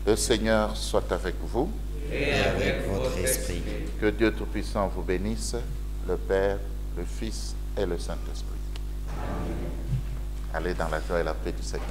S2: Le Seigneur soit avec vous.
S16: Et avec votre esprit.
S2: Que Dieu Tout-Puissant vous bénisse, le Père, le Fils et le Saint-Esprit. Allez dans la joie et la paix du Seigneur.